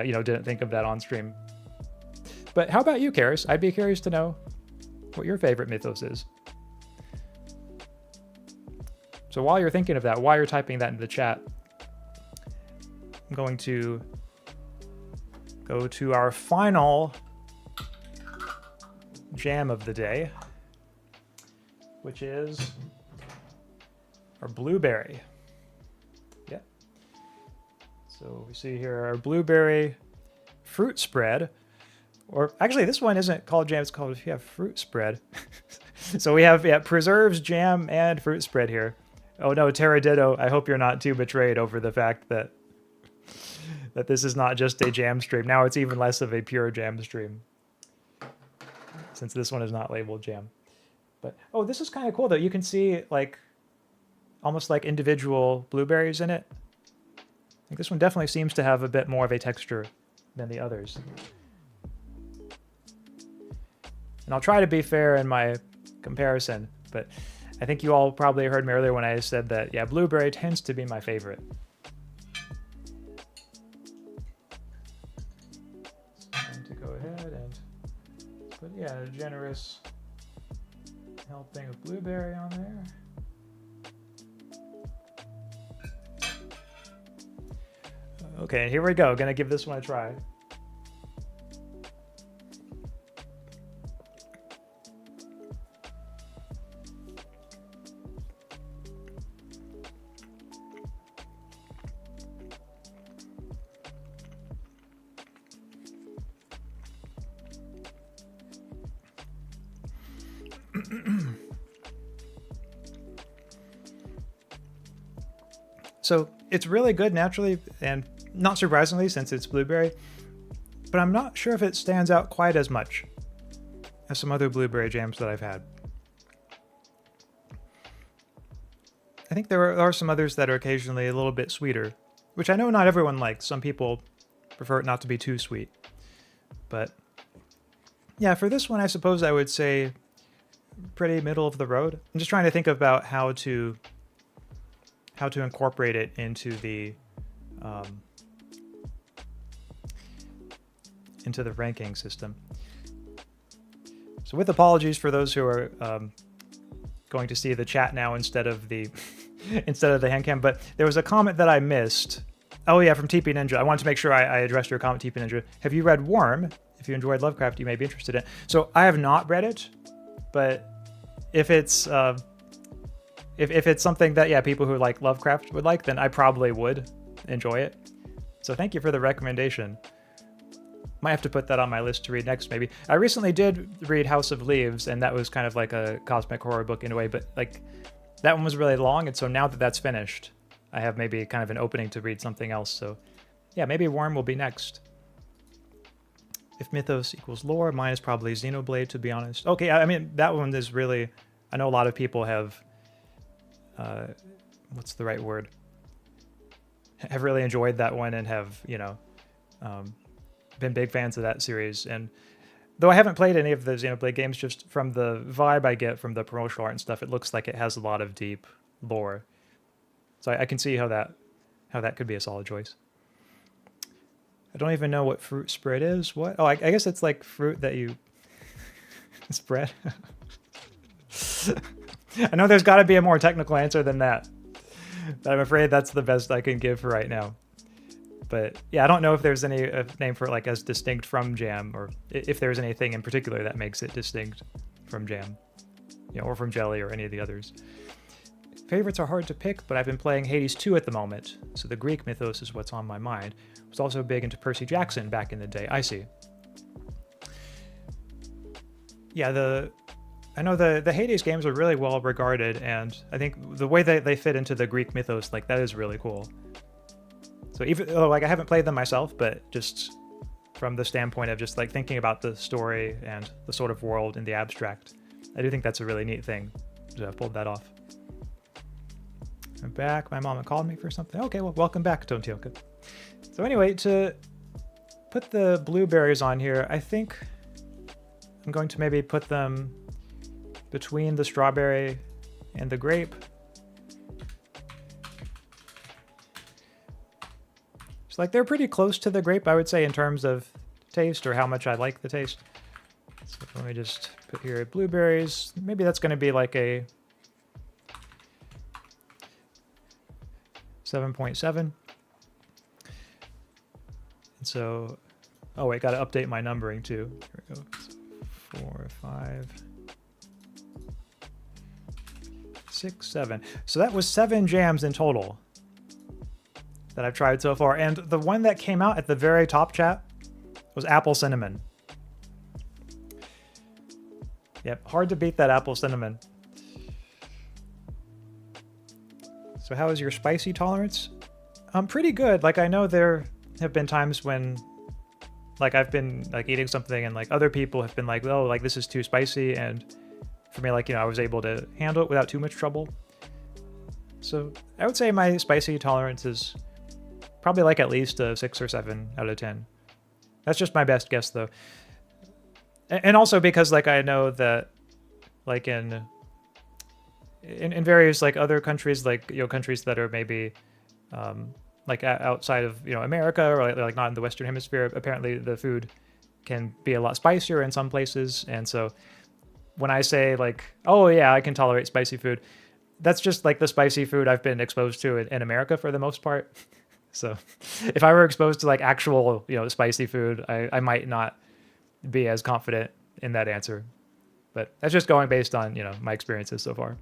you know, didn't think of that on stream. But how about you, Karis? I'd be curious to know what your favorite mythos is. So while you're thinking of that, while you're typing that into the chat, I'm going to go to our final jam of the day, which is our blueberry. Yeah. So we see here our blueberry fruit spread, or actually this one isn't called jam, it's called fruit spread. So we have preserves, jam, and fruit spread here. Oh no, Terraditto, I hope you're not too betrayed over the fact that this is not just a jam stream. Now it's even less of a pure jam stream, since this one is not labeled jam. But oh, this is kind of cool though. You can see like almost like individual blueberries in it. I think this one definitely seems to have a bit more of a texture than the others. And I'll try to be fair in my comparison, but I think you all probably heard me earlier when I said that, yeah, blueberry tends to be my favorite. So I'm going to go ahead and But yeah, a generous helping of blueberry on there. Okay, here we go. Gonna give this one a try. So it's really good naturally, and not surprisingly since it's blueberry, but I'm not sure if it stands out quite as much as some other blueberry jams that I've had. I think there are some others that are occasionally a little bit sweeter, which I know not everyone likes. Some people prefer it not to be too sweet. But yeah, for this one, I suppose I would say pretty middle of the road. I'm just trying to think about how to incorporate it into the ranking system. So with apologies for those who are going to see the chat now instead of the handcam, but there was a comment that I missed. Oh yeah, from TP Ninja. I wanted to make sure I addressed your comment, TP Ninja. Have you read Worm? If you enjoyed Lovecraft, you may be interested in it. So I have not read it, but if it's if it's something that, yeah, people who like Lovecraft would like, then I probably would enjoy it. So thank you for the recommendation. Might have to put that on my list to read next, maybe. I recently did read House of Leaves, and that was kind of like a cosmic horror book in a way, but like that one was really long, and so now that that's finished, I have maybe kind of an opening to read something else. So yeah, maybe Worm will be next. If mythos equals lore, mine is probably Xenoblade, to be honest. Okay, I mean, that one is really... I know a lot of people have... what's the right word? Have really enjoyed that one and have, you know, been big fans of that series. And though I haven't played any of the Xenoblade games, just from the vibe I get from the promotional art and stuff, it looks like it has a lot of deep lore. So I can see how that could be a solid choice. I don't even know what fruit spread is. What? Oh, I guess it's like fruit that you spread. I know there's got to be a more technical answer than that, but I'm afraid that's the best I can give for right now. But yeah, I don't know if there's any name for it like as distinct from jam, or if there's anything in particular that makes it distinct from jam, you know, or from jelly or any of the others. Favorites are hard to pick, but I've been playing Hades 2 at the moment, so the Greek mythos is what's on my mind. I was also big into Percy Jackson back in the day. I see. Yeah, I know the Hades games are really well regarded, and I think the way that they fit into the Greek mythos, like, that is really cool. So even though, like, I haven't played them myself, but just from the standpoint of just like thinking about the story and the sort of world in the abstract, I do think that's a really neat thing to have pulled that off. I'm back. My mama called me for something. Okay, well, welcome back, Tontioka. So anyway, to put the blueberries on here, I think I'm going to maybe put them between the strawberry and the grape. It's like they're pretty close to the grape, I would say, in terms of taste or how much I like the taste. So let me just put here blueberries. Maybe that's going to be like a 7.7. And so, oh wait, got to update my numbering too. Here we go. So 4, 5, 6, 7. So that was 7 jams in total that I've tried so far. And the one that came out at the very top, chat, was apple cinnamon. Yep, hard to beat that apple cinnamon. So how is your spicy tolerance? Pretty good. Like, I know there have been times when, like, I've been like eating something and like other people have been like, oh, like this is too spicy, and for me, like, you know, I was able to handle it without too much trouble. So I would say my spicy tolerance is probably like at least a 6 or 7 out of 10. That's just my best guess though. And also because, like, I know that, like, in various like other countries, like, you know, countries that are maybe like outside of, you know, America, or like not in the Western Hemisphere, apparently the food can be a lot spicier in some places. And so when I say like, oh yeah, I can tolerate spicy food, that's just like the spicy food I've been exposed to in America for the most part. So if I were exposed to like actual, spicy food, I might not be as confident in that answer. But that's just going based on, my experiences so far.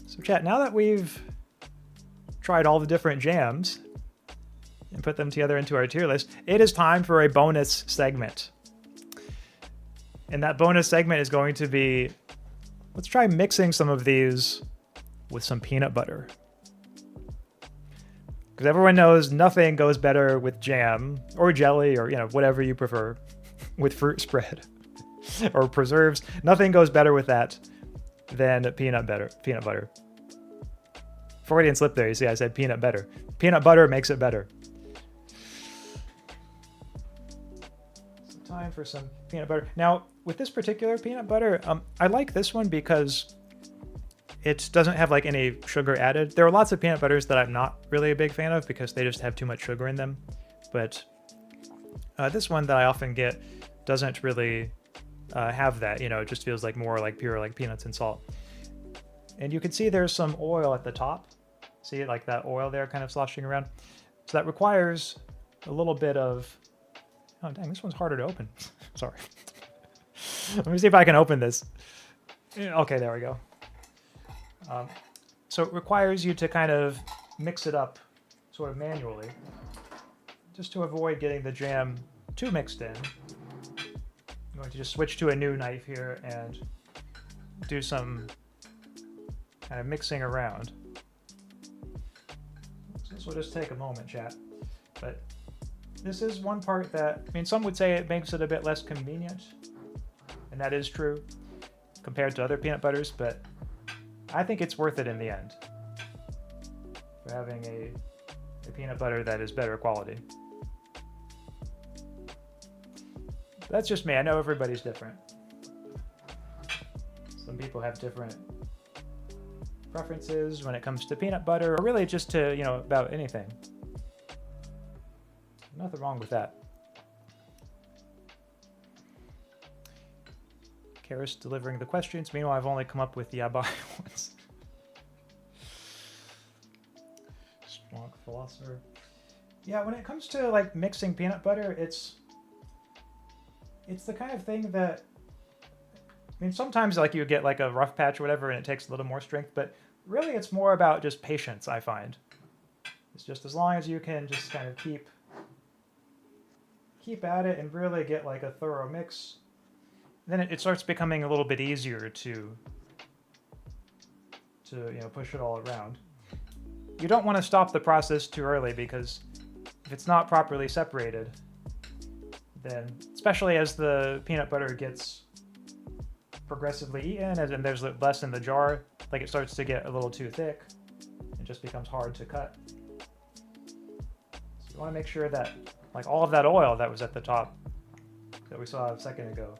So chat, now that we've tried all the different jams and put them together into our tier list, it is time for a bonus segment. And that bonus segment is going to be, let's try mixing some of these with some peanut butter. Because everyone knows nothing goes better with jam or jelly or, whatever you prefer with fruit spread or preserves. Nothing goes better with that than peanut butter. Freudian slip there. You see, I said peanut butter. Peanut butter makes it better. So time for some peanut butter. Now, with this particular peanut butter, I like this one because it doesn't have like any sugar added. There are lots of peanut butters that I'm not really a big fan of because they just have too much sugar in them. But this one that I often get doesn't really have that. It just feels like more like pure like peanuts and salt. And you can see there's some oil at the top. See it like that oil there kind of sloshing around. So that requires a little bit of, oh dang, this one's harder to open. Sorry. Let me see if I can open this. Okay, there we go. So it requires you to kind of mix it up sort of manually, just to avoid getting the jam too mixed in. I'm going to just switch to a new knife here and do some kind of mixing around. So this will just take a moment, chat. But this is one part that, some would say it makes it a bit less convenient, and that is true compared to other peanut butters, but I think it's worth it in the end for having a peanut butter that is better quality. That's just me. I know everybody's different. Some people have different preferences when it comes to peanut butter, or really just to, about anything. Nothing wrong with that. Karis delivering the questions. Meanwhile, I've only come up with the yabai ones. Strong Philosopher. Yeah, when it comes to like mixing peanut butter, it's the kind of thing that, sometimes like you get like a rough patch or whatever and it takes a little more strength, but really it's more about just patience, I find. It's just as long as you can just kind of keep at it and really get like a thorough mix, then it starts becoming a little bit easier to push it all around. You don't want to stop the process too early, because if it's not properly separated, then, especially as the peanut butter gets progressively eaten and there's less in the jar, like it starts to get a little too thick. It just becomes hard to cut. So you want to make sure that like all of that oil that was at the top that we saw a second ago,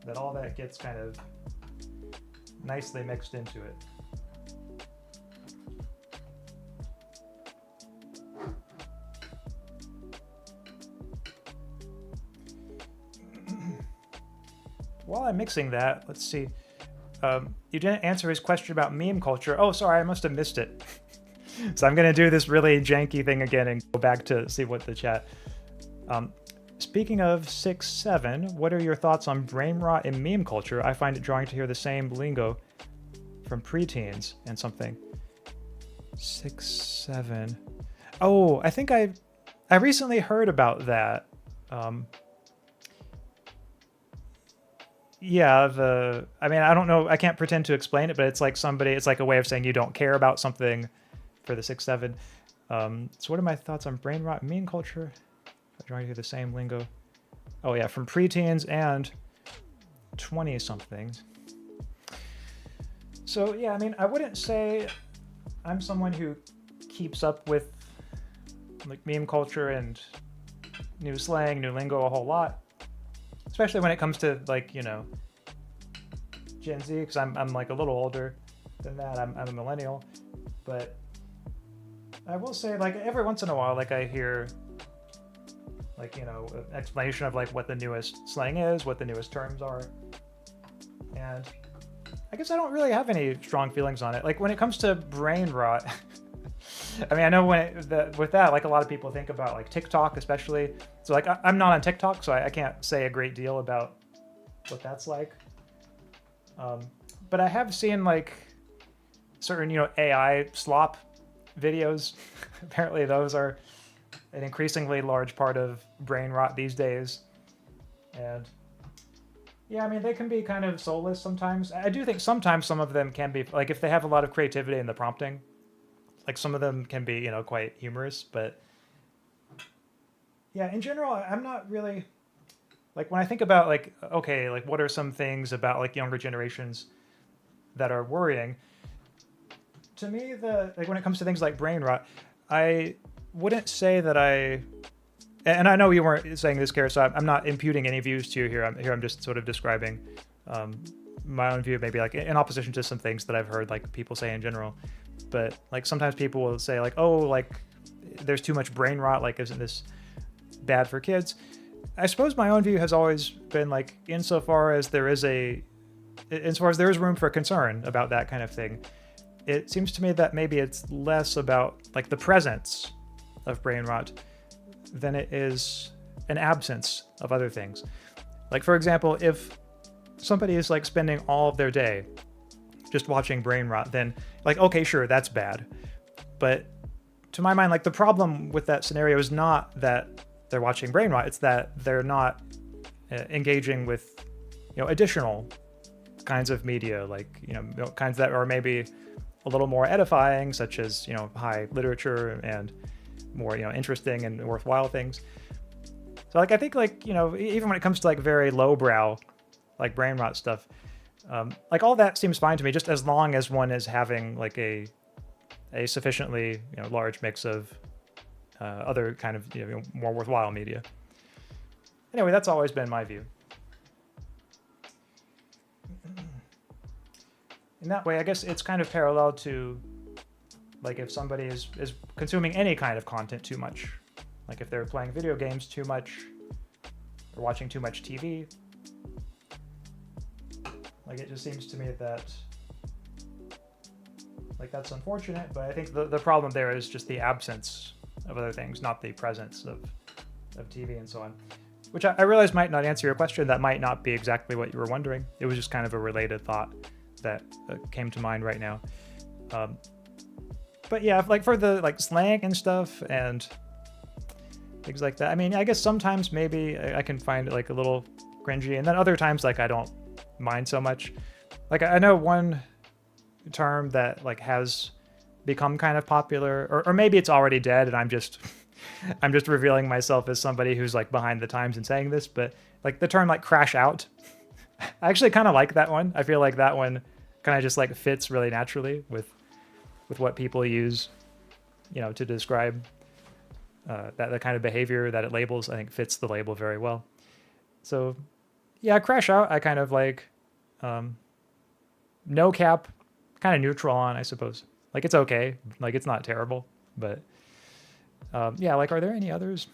that all that gets kind of nicely mixed into it. While I'm mixing that, let's see. You didn't answer his question about meme culture. Oh, sorry, I must have missed it. So I'm going to do this really janky thing again and go back to see what the chat. Speaking of 6-7, what are your thoughts on brain rot in meme culture? I find it drawing to hear the same lingo from preteens and something. 6-7. Oh, I think I recently heard about that. Yeah, I don't know, I can't pretend to explain it, but it's like it's like a way of saying you don't care about something for the 6-7. So what are my thoughts on brain rot, meme culture? I'm trying to hear the same lingo. Oh yeah, from preteens and 20-somethings. So yeah, I wouldn't say I'm someone who keeps up with like meme culture and new slang, new lingo a whole lot. Especially when it comes to like, Gen Z, because I'm like a little older than that. I'm a millennial. But I will say, like, every once in a while, like, I hear, like, you know, an explanation of, like, what the newest slang is, what the newest terms are. And I guess I don't really have any strong feelings on it. Like, when it comes to brain rot, I mean, I know with that, like, a lot of people think about, like, TikTok especially. So, like, I'm not on TikTok, so I can't say a great deal about what that's like. But I have seen, like, certain, you know, AI slop videos. Apparently those are an increasingly large part of brain rot these days. And yeah, I mean, they can be kind of soulless sometimes. I do think sometimes some of them can be, like, if they have a lot of creativity in the prompting, like, some of them can be, you know, quite humorous. But yeah, in general, I'm not really, like, when I think about, like, okay, like, what are some things about, like, younger generations that are worrying? To me, like, when it comes to things like brain rot, I wouldn't say that and I know you weren't saying this, Kara, so I'm not imputing any views to you here. I'm just sort of describing my own view, maybe, like, in opposition to some things that I've heard, like, people say in general. But, like, sometimes people will say, like, oh, like, there's too much brain rot, like, isn't this bad for kids? I suppose my own view has always been, like, insofar as there is room for concern about that kind of thing, it seems to me that maybe it's less about, like, the presence of brain rot than it is an absence of other things. Like, for example, if somebody is, like, spending all of their day just watching brain rot, then, like, okay, sure, that's bad. But to my mind, like, the problem with that scenario is not that they're watching brain rot, it's that they're not engaging with, you know, additional kinds of media, like, you know, kinds that are maybe a little more edifying, such as, you know, high literature and more, you know, interesting and worthwhile things. So, like, I think, like, you know, even when it comes to, like, very lowbrow, like, brain rot stuff, like, all that seems fine to me, just as long as one is having, like, a sufficiently, you know, large mix of other kind of, you know, more worthwhile media. Anyway, that's always been my view. In that way, I guess it's kind of parallel to, like, if somebody is consuming any kind of content too much, like if they're playing video games too much or watching too much TV, like, it just seems to me that, like, that's unfortunate, but I think the problem there is just the absence of other things, not the presence of TV and so on. Which I realize might not answer your question. That might not be exactly what you were wondering. It was just kind of a related thought that came to mind right now. But yeah, like, for the, like, slang and stuff and things like that, I mean, I guess sometimes maybe I can find it, like, a little cringy, and then other times, like, I don't mind so much. Like, I know one term that, like, has become kind of popular, or maybe it's already dead and I'm just revealing myself as somebody who's, like, behind the times in saying this, but, like, the term, like, crash out, I actually kind of like that one. I feel like that one kind of just, like, fits really naturally with what people use, you know, to describe that the kind of behavior that it labels. I think fits the label very well. So yeah, crash out, I kind of like. No cap, kind of neutral on, I suppose. Like, it's okay. Like, it's not terrible, but yeah, like, are there any others?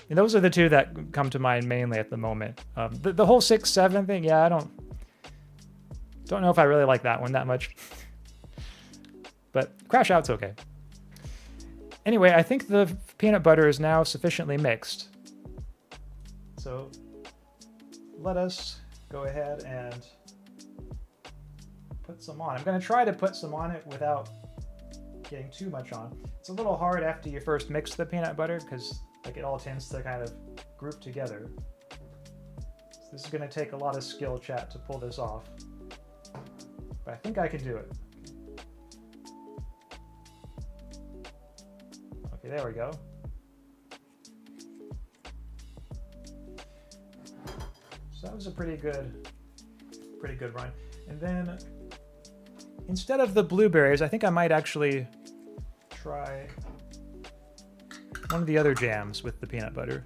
And those are the two that come to mind mainly at the moment. The whole 6-7 thing, yeah, I don't know if I really like that one that much. But crash out's okay. Anyway, I think the peanut butter is now sufficiently mixed. So let us go ahead and put some on. I'm going to try to put some on it without getting too much on. It's a little hard after you first mix the peanut butter because, like, it all tends to kind of group together. So this is going to take a lot of skill, chat, to pull this off. But I think I can do it. Okay, there we go. So that was a pretty good run. And then instead of the blueberries, I think I might actually try one of the other jams with the peanut butter.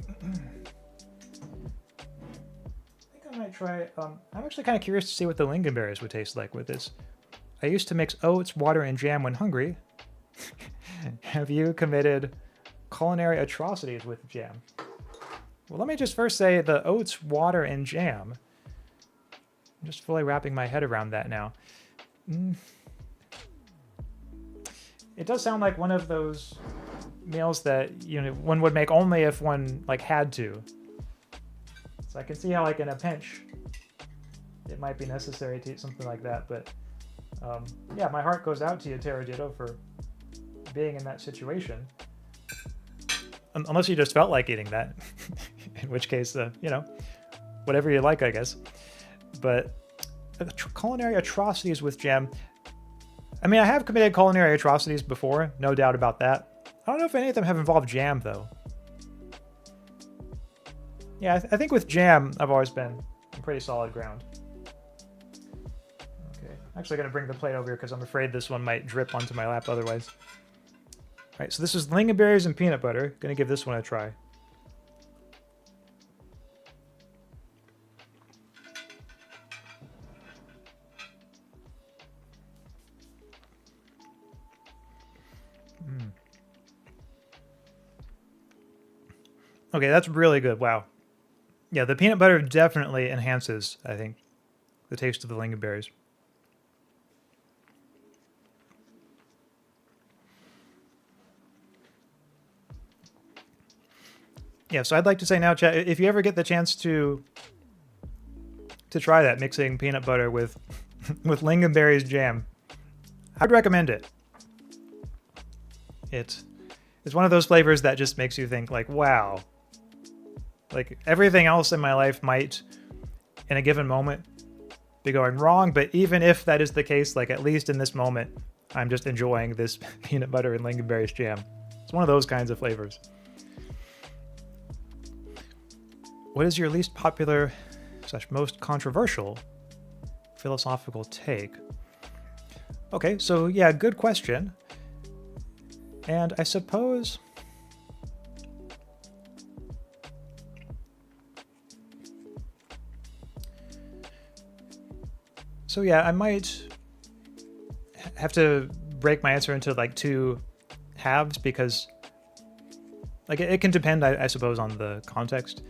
I think I might try, I'm actually kind of curious to see what the lingonberries would taste like with this. I used to mix oats, water, and jam when hungry. Have you committed culinary atrocities with jam? Well, let me just first say the oats, water, and jam. I'm just fully wrapping my head around that now. It does sound like one of those meals that, you know, one would make only if one like had to. So I can see how like in a pinch it might be necessary to eat something like that, but yeah, my heart goes out to you, Terradito, for being in that situation. Unless you just felt like eating that, in which case, you know, whatever you like, I guess. But culinary atrocities with jam. I mean, I have committed culinary atrocities before, no doubt about that. I don't know if any of them have involved jam, though. Yeah, I think with jam, I've always been on pretty solid ground. Okay, I'm actually going to bring the plate over here because I'm afraid this one might drip onto my lap otherwise. All right, so this is lingonberries and peanut butter. Going to give this one a try. Okay, that's really good. Wow. Yeah, the peanut butter definitely enhances, I think, the taste of the lingonberries. Yeah, so I'd like to say now, chat, if you ever get the chance to try that, mixing peanut butter with with lingonberries jam, I'd recommend it. It's one of those flavors that just makes you think like, wow. Like everything else in my life might, in a given moment, be going wrong. But even if that is the case, like at least in this moment, I'm just enjoying this peanut butter and lingonberries jam. It's one of those kinds of flavors. What is your least popular / most controversial philosophical take? Okay, so yeah, good question. And I suppose... So yeah, I might have to break my answer into like two halves because like it can depend, I suppose, on the context.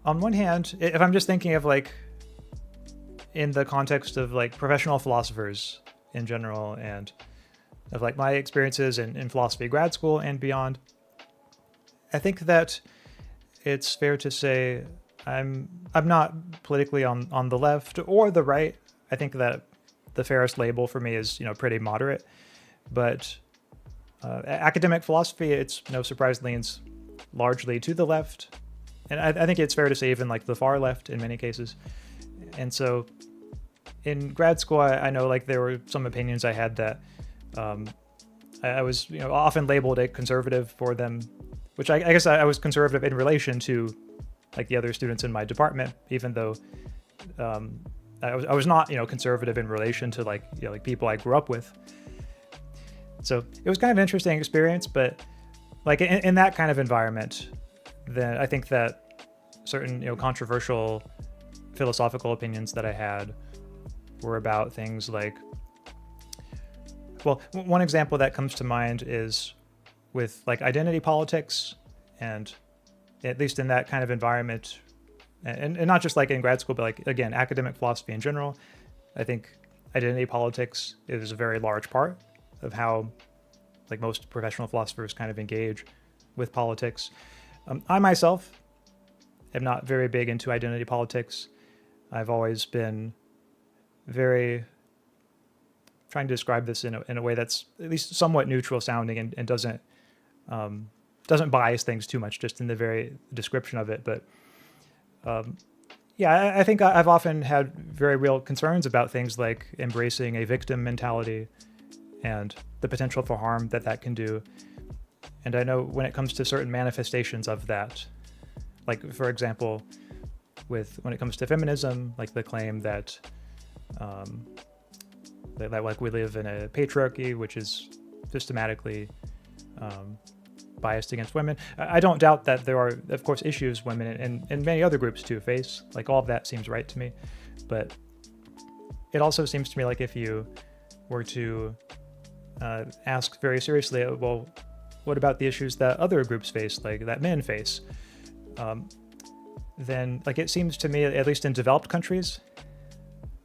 On one hand, if I'm just thinking of like in the context of like professional philosophers in general and of like my experiences in philosophy grad school and beyond, I think that it's fair to say I'm not politically on the left or the right. I think that the fairest label for me is, you know, pretty moderate. But academic philosophy, it's no surprise, leans largely to the left. And I think it's fair to say even like the far left in many cases. And so in grad school, I know like there were some opinions I had that I was, you know, often labeled a conservative for them, which I guess I was conservative in relation to like the other students in my department, even though I was not, you know, conservative in relation to like, you know, like people I grew up with. So it was kind of an interesting experience, but like in that kind of environment, then I think that certain, you know, controversial philosophical opinions that I had were about things like, well, one example that comes to mind is with like identity politics, and at least in that kind of environment, and not just like in grad school, but like, again, academic philosophy in general, I think identity politics is a very large part of how like most professional philosophers kind of engage with politics. I myself am not very big into identity politics. I've always been very trying to describe this in a way that's at least somewhat neutral sounding and doesn't bias things too much just in the very description of it. But yeah, I think I've often had very real concerns about things like embracing a victim mentality and the potential for harm that can do. And I know when it comes to certain manifestations of that, like for example, when it comes to feminism, like the claim that like we live in a patriarchy, which is systematically biased against women. I don't doubt that there are, of course, issues women and many other groups too face. Like all of that seems right to me, but it also seems to me like if you were to ask very seriously, well, what about the issues that other groups face, like that men face? Then, like, it seems to me, at least in developed countries,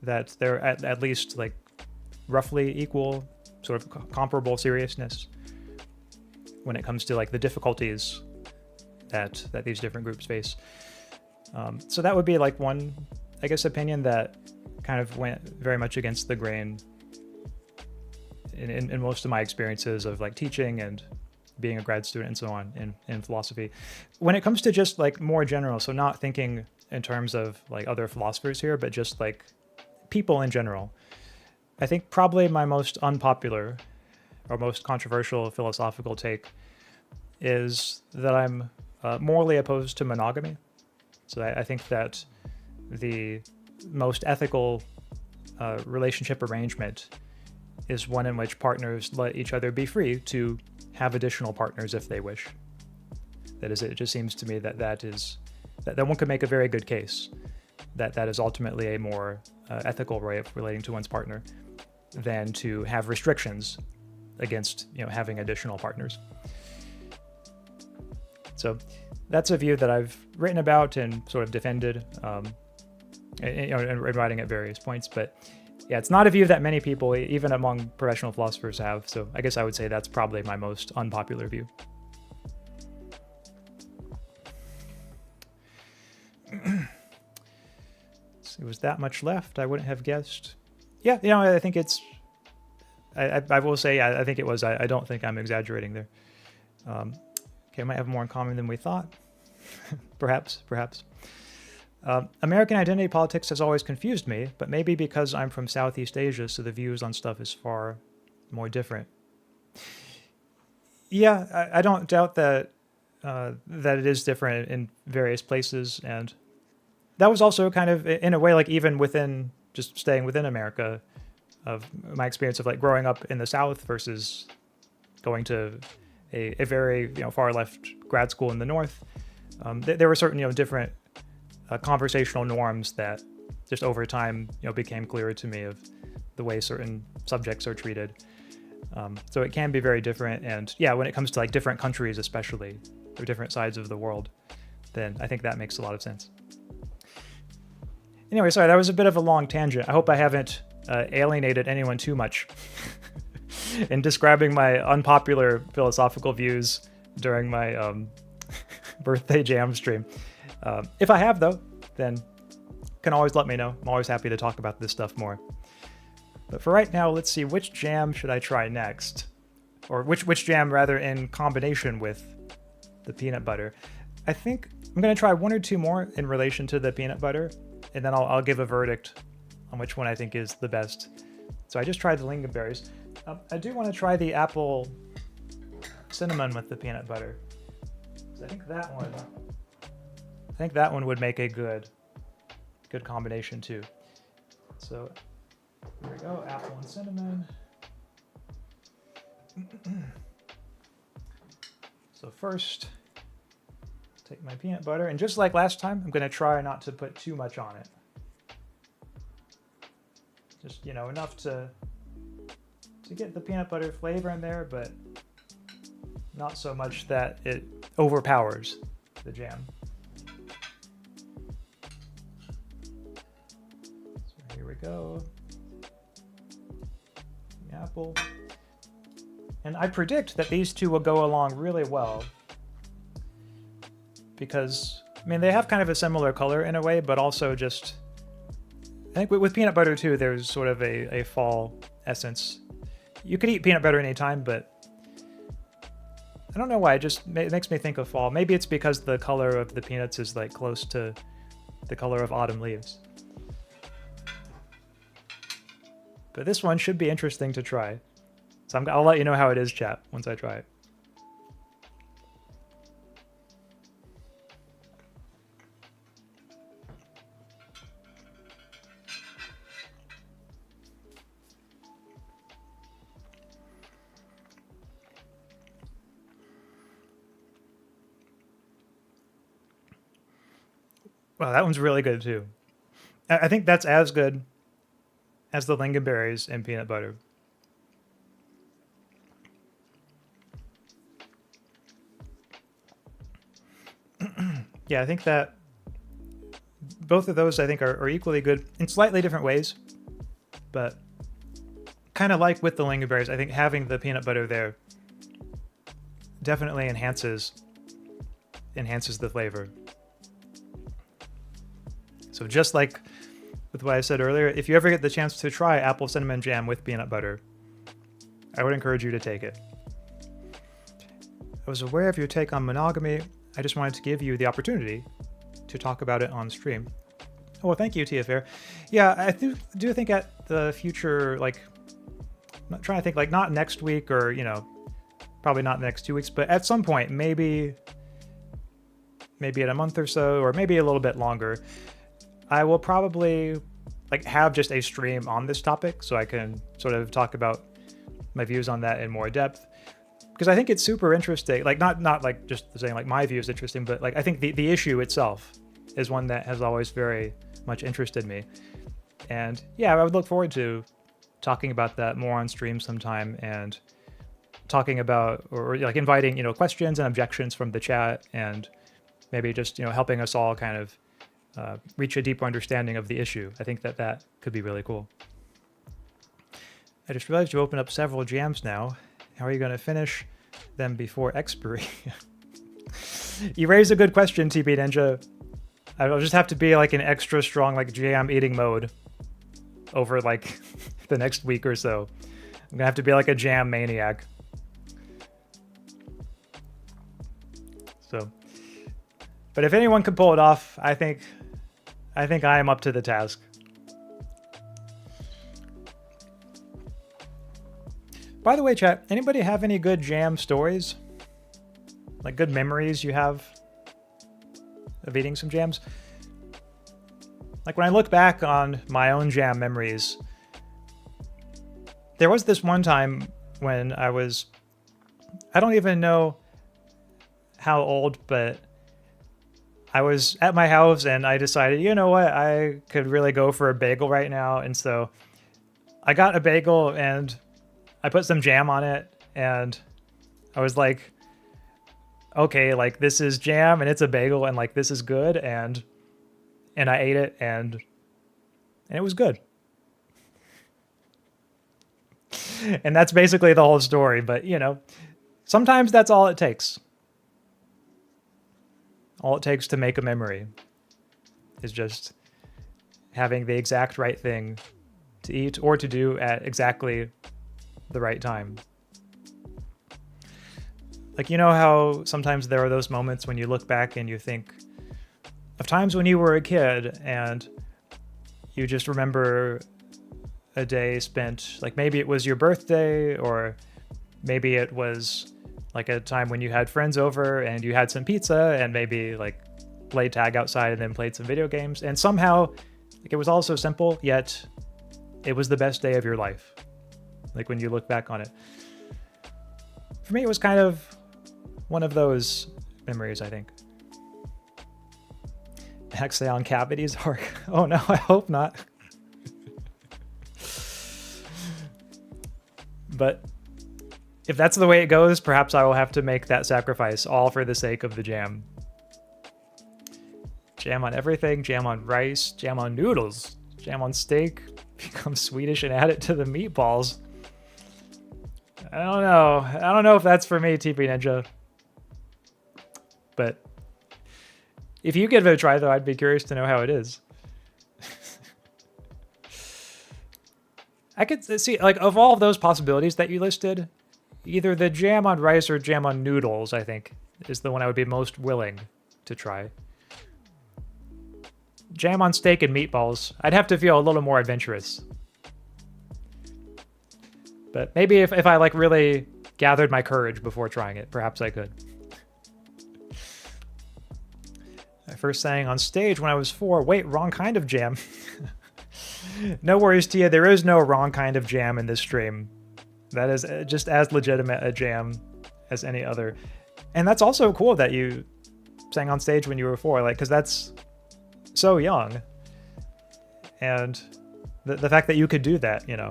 that they're at least like roughly equal, sort of comparable seriousness when it comes to like the difficulties that these different groups face. So that would be like one, I guess, opinion that kind of went very much against the grain in most of my experiences of like teaching and being a grad student and so on in philosophy. When it comes to just like more general, so not thinking in terms of like other philosophers here, but just like people in general, I think probably my most unpopular or most controversial philosophical take is that I'm morally opposed to monogamy. So I think that the most ethical relationship arrangement is one in which partners let each other be free to have additional partners if they wish. That is, it just seems to me that one could make a very good case that is ultimately a more ethical way of relating to one's partner than to have restrictions against having additional partners. So that's a view that I've written about and sort of defended, and writing at various points. But yeah, it's not a view that many people, even among professional philosophers, have. So I guess I would say that's probably my most unpopular view. So it was that much left. I wouldn't have guessed. Yeah, I think it's. I will say I think it was. I don't think I'm exaggerating there. Okay, I might have more in common than we thought. Perhaps. American identity politics has always confused me, but maybe because I'm from Southeast Asia, so the views on stuff is far more different. Yeah, I don't doubt that it is different in various places, and that was also kind of, in a way, like even within, just staying within America, of my experience of like growing up in the South versus going to a very far left grad school in the North. There were certain different conversational norms that just over time became clearer to me of the way certain subjects are treated. So it can be very different, and yeah, when it comes to like different countries especially, or different sides of the world, then I think that makes a lot of sense. Anyway, sorry, that was a bit of a long tangent. I hope I haven't alienated anyone too much in describing my unpopular philosophical views during my birthday jam stream. If I have, though, then can always let me know. I'm always happy to talk about this stuff more. But for right now, let's see, which jam should I try next? Or which jam, rather, in combination with the peanut butter. I think I'm going to try one or two more in relation to the peanut butter, and then I'll give a verdict on which one I think is the best. So I just tried the lingonberries. I do want to try the apple cinnamon with the peanut butter. So I think that one would make a good combination too. So here we go, apple and cinnamon. So first, take my peanut butter, and just like last time, I'm going to try not to put too much on it. Just, enough to get the peanut butter flavor in there, but not so much that it overpowers the jam. So here we go. The apple. And I predict that these two will go along really well because, they have kind of a similar color in a way, but also just, I think with peanut butter too, there's sort of a fall essence. You could eat peanut butter anytime, but I don't know why, it makes me think of fall. Maybe it's because the color of the peanuts is like close to the color of autumn leaves. But this one should be interesting to try. So I'll let you know how it is, chat, once I try it. Wow, that one's really good too. I think that's as good as the lingonberries and peanut butter. yeah, I think that both of those I think are equally good in slightly different ways, but kind of like with the lingonberries, I think having the peanut butter there definitely enhances the flavor. So just like with what I said earlier, if you ever get the chance to try apple cinnamon jam with peanut butter, I would encourage you to take it. I was aware of your take on monogamy. I just wanted to give you the opportunity to talk about it on stream. Oh, well, thank you, Tia Fair. Yeah, I do think at the future, like, I'm trying to think, like, not next week or, you know, probably not the next 2 weeks, but at some point, maybe in a month or so, or maybe a little bit longer, I will probably, like, have just a stream on this topic so I can sort of talk about my views on that in more depth. Because I think it's super interesting, like not like just saying like my view is interesting, but like I think the issue itself is one that has always very much interested me. And yeah, I would look forward to talking about that more on stream sometime and talking about, or like inviting, you know, questions and objections from the chat, and maybe just, you know, helping us all kind of reach a deeper understanding of the issue. I think that could be really cool. I just realized you opened up several jams now. How are you going to finish them before expiry? You raised a good question, TP Ninja. I'll just have to be like an extra strong like jam eating mode over like the next week or so. I'm gonna have to be like a jam maniac. So, but if anyone could pull it off, I think I am up to the task. By the way, chat, anybody have any good jam stories? Like good memories you have of eating some jams? Like when I look back on my own jam memories, there was this one time when I don't even know how old, but I was at my house and I decided, you know what, I could really go for a bagel right now. And so I got a bagel and I put some jam on it, and I was like, okay, like this is jam and it's a bagel and like this is good, and I ate it and it was good. And that's basically the whole story, but you know, sometimes that's all it takes. All it takes to make a memory is just having the exact right thing to eat or to do at exactly the right time. Like, you know how sometimes there are those moments when you look back and you think of times when you were a kid and you just remember a day spent, like maybe it was your birthday, or maybe it was like a time when you had friends over and you had some pizza and maybe like played tag outside and then played some video games, and somehow like it was all so simple, yet it was the best day of your life. Like when you look back on it. For me, it was kind of one of those memories, I think. Axaeon cavities are... Oh no, I hope not. But if that's the way it goes, perhaps I will have to make that sacrifice, all for the sake of the jam. Jam on everything, jam on rice, jam on noodles, jam on steak, become Swedish and add it to the meatballs. I don't know if that's for me, TP Ninja. But if you give it a try, though, I'd be curious to know how it is. I could see, like, of all of those possibilities that you listed, either the jam on rice or jam on noodles, I think, is the one I would be most willing to try. Jam on steak and meatballs, I'd have to feel a little more adventurous. But maybe if I like really gathered my courage before trying it, perhaps I could. I first sang on stage when I was 4. Wait, wrong kind of jam. No worries, Tia. There is no wrong kind of jam in this stream. That is just as legitimate a jam as any other. And that's also cool that you sang on stage when you were 4, like, because that's so young. And the fact that you could do that, you know,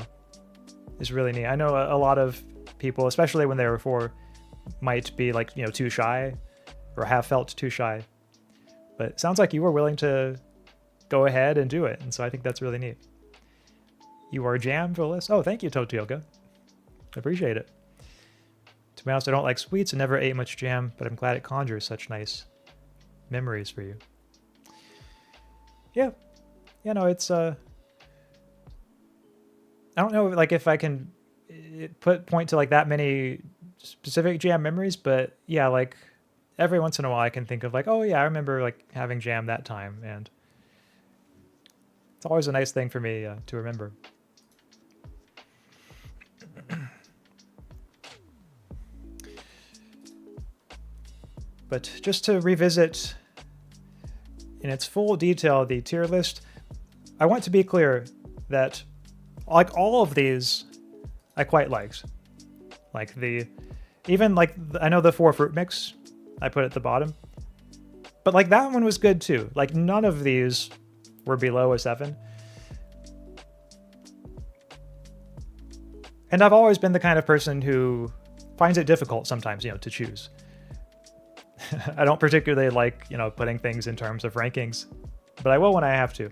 is really neat. I know a lot of people, especially when they were 4, might be like, you know, too shy or have felt too shy. But it sounds like you were willing to go ahead and do it. And so I think that's really neat. You are jam, Phyllis. Oh, thank you, Totioka. Appreciate it. To be honest, I don't like sweets and never ate much jam, but I'm glad it conjures such nice memories for you. Yeah. You know, it's, I don't know, like, if I can point to, like, that many specific jam memories, but yeah, like, every once in a while I can think of, like, oh yeah, I remember, like, having jam that time, and it's always a nice thing for me to remember. But just to revisit in its full detail the tier list, I want to be clear that, like, all of these I quite liked. Like even like, I know the 4 fruit mix I put at the bottom, but like that one was good too. Like none of these were below a 7. And I've always been the kind of person who finds it difficult sometimes, you know, to choose. I don't particularly like, you know, putting things in terms of rankings, but I will when I have to.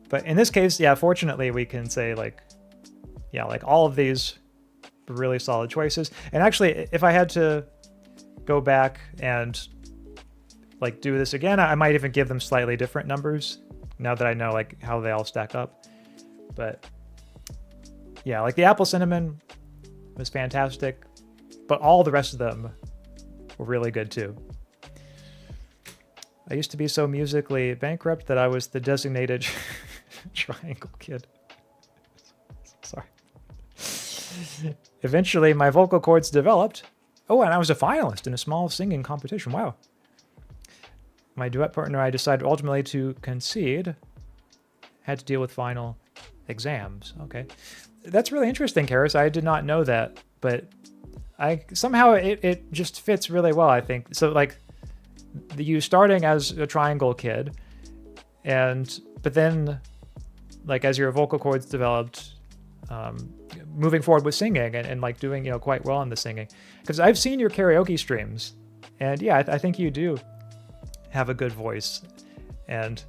But in this case, yeah, fortunately we can say, like, yeah, like all of these were really solid choices. And actually, if I had to go back and like do this again, I might even give them slightly different numbers now that I know like how they all stack up. But yeah, like the apple cinnamon was fantastic, but all the rest of them were really good too. I used to be so musically bankrupt that I was the designated triangle kid. Sorry. Eventually, my vocal cords developed. Oh, and I was a finalist in a small singing competition. Wow. My duet partner and I decided ultimately to concede. Had to deal with final exams. Okay. That's really interesting, Karis. I did not know that, but somehow it just fits really well, I think. So, like, you starting as a triangle kid, but then, like, as your vocal cords developed, moving forward with singing and like doing, you know, quite well in the singing. Because I've seen your karaoke streams, and yeah, I think you do have a good voice, and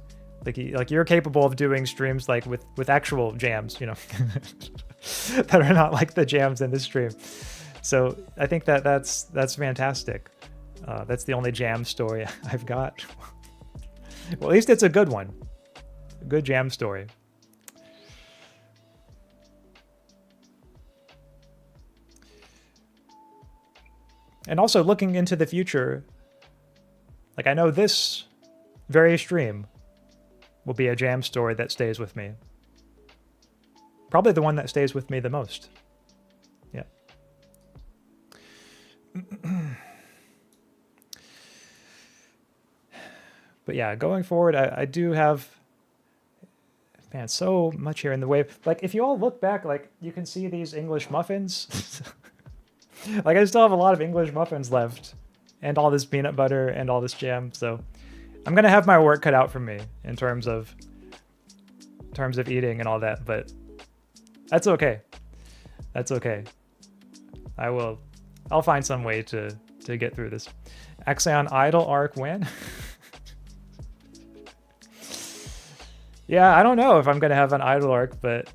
like you're capable of doing streams like with actual jams, you know, that are not like the jams in this stream. So I think that's fantastic. That's the only jam story I've got. Well, at least it's a good one. A good jam story. And also looking into the future, like I know this very stream will be a jam story that stays with me. Probably the one that stays with me the most. Yeah. But yeah, going forward, I do have, man, so much here in the way. Like, if you all look back, like, you can see these English muffins. Like, I still have a lot of English muffins left, and all this peanut butter and all this jam. So I'm gonna have my work cut out for me in terms of eating and all that. But that's okay. That's okay. I'll find some way to get through this. Axaeon Idol arc when? Yeah, I don't know if I'm gonna have an idol arc, but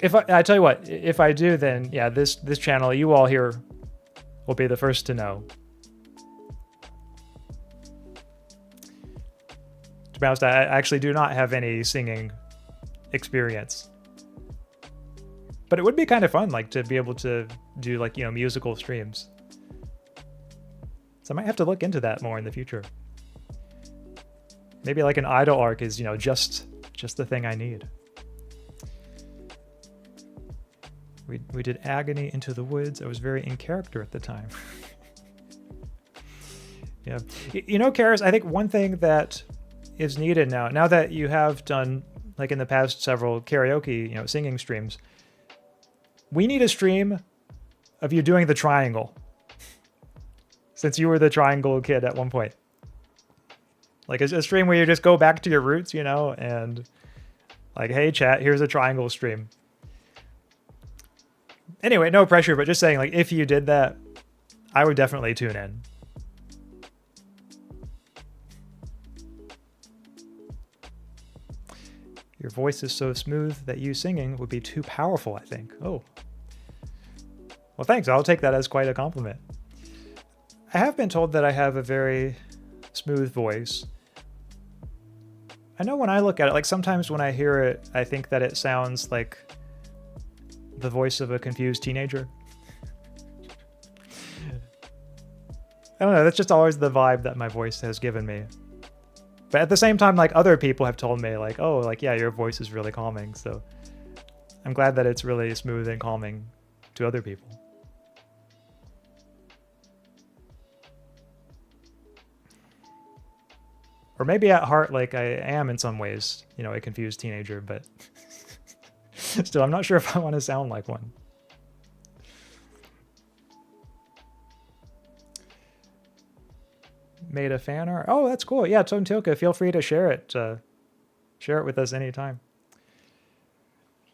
if I tell you what, if I do, then yeah, this channel, you all here will be the first to know. To be honest, I actually do not have any singing experience, but it would be kind of fun, like, to be able to do, like, you know, musical streams. So I might have to look into that more in the future. Maybe like an idol arc is, you know, just the thing I need. We did Agony Into the Woods. I was very in character at the time. Yeah. You know, Karis, I think one thing that is needed now that you have done, like, in the past several karaoke, you know, singing streams, we need a stream of you doing the triangle. Since you were the triangle kid at one point. Like, a stream where you just go back to your roots, you know, and like, hey, chat, here's a triangle stream. Anyway, no pressure, but just saying, like, if you did that, I would definitely tune in. Your voice is so smooth that you singing would be too powerful, I think. Oh. Well, thanks. I'll take that as quite a compliment. I have been told that I have a very smooth voice. I know when I look at it, like sometimes when I hear it, I think that it sounds like the voice of a confused teenager. I don't know, that's just always the vibe that my voice has given me. But at the same time, like other people have told me like, oh, like, yeah, your voice is really calming. So I'm glad that it's really smooth and calming to other people. Or maybe at heart, like I am in some ways, you know, a confused teenager, but still, I'm not sure if I want to sound like one. Made a fan art. Oh, that's cool. Yeah, Tontilka, feel free to share it. Share it with us anytime.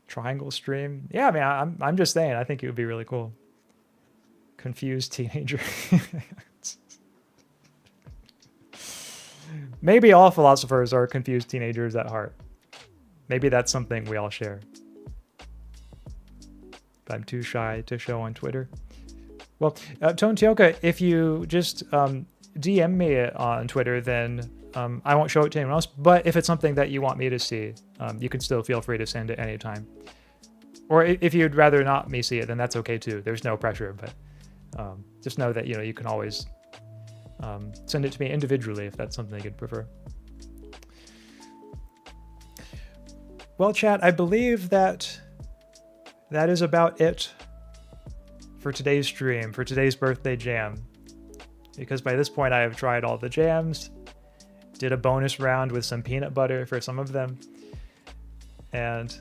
Triangle stream. Yeah, I mean, I'm just saying. I think it would be really cool. Confused teenager. Maybe all philosophers are confused teenagers at heart. Maybe that's something we all share. But I'm too shy to show on Twitter. Well, Tontilka, if you just DM me on Twitter, then I won't show it to anyone else. But if it's something that you want me to see, you can still feel free to send it anytime. Or if you'd rather not me see it, then that's okay too. There's no pressure, but just know that, you know, you can always send it to me individually if that's something you'd prefer. Well, chat, I believe that is about it for today's stream, for today's birthday jam. Because by this point I have tried all the jams, did a bonus round with some peanut butter for some of them, and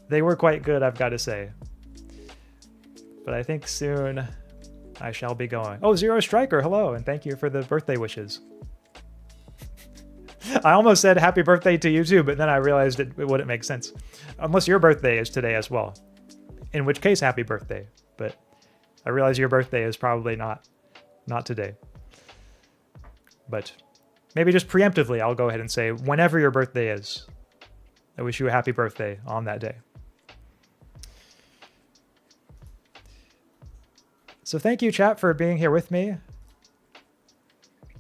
they were quite good, I've got to say. But I think soon I shall be going. Oh, Zero Striker, hello, and thank you for the birthday wishes. I almost said happy birthday to you too, but then I realized it wouldn't make sense. Unless your birthday is today as well. In which case, happy birthday. But I realize your birthday is probably not today. But maybe just preemptively, I'll go ahead and say, whenever your birthday is, I wish you a happy birthday on that day. So thank you, chat, for being here with me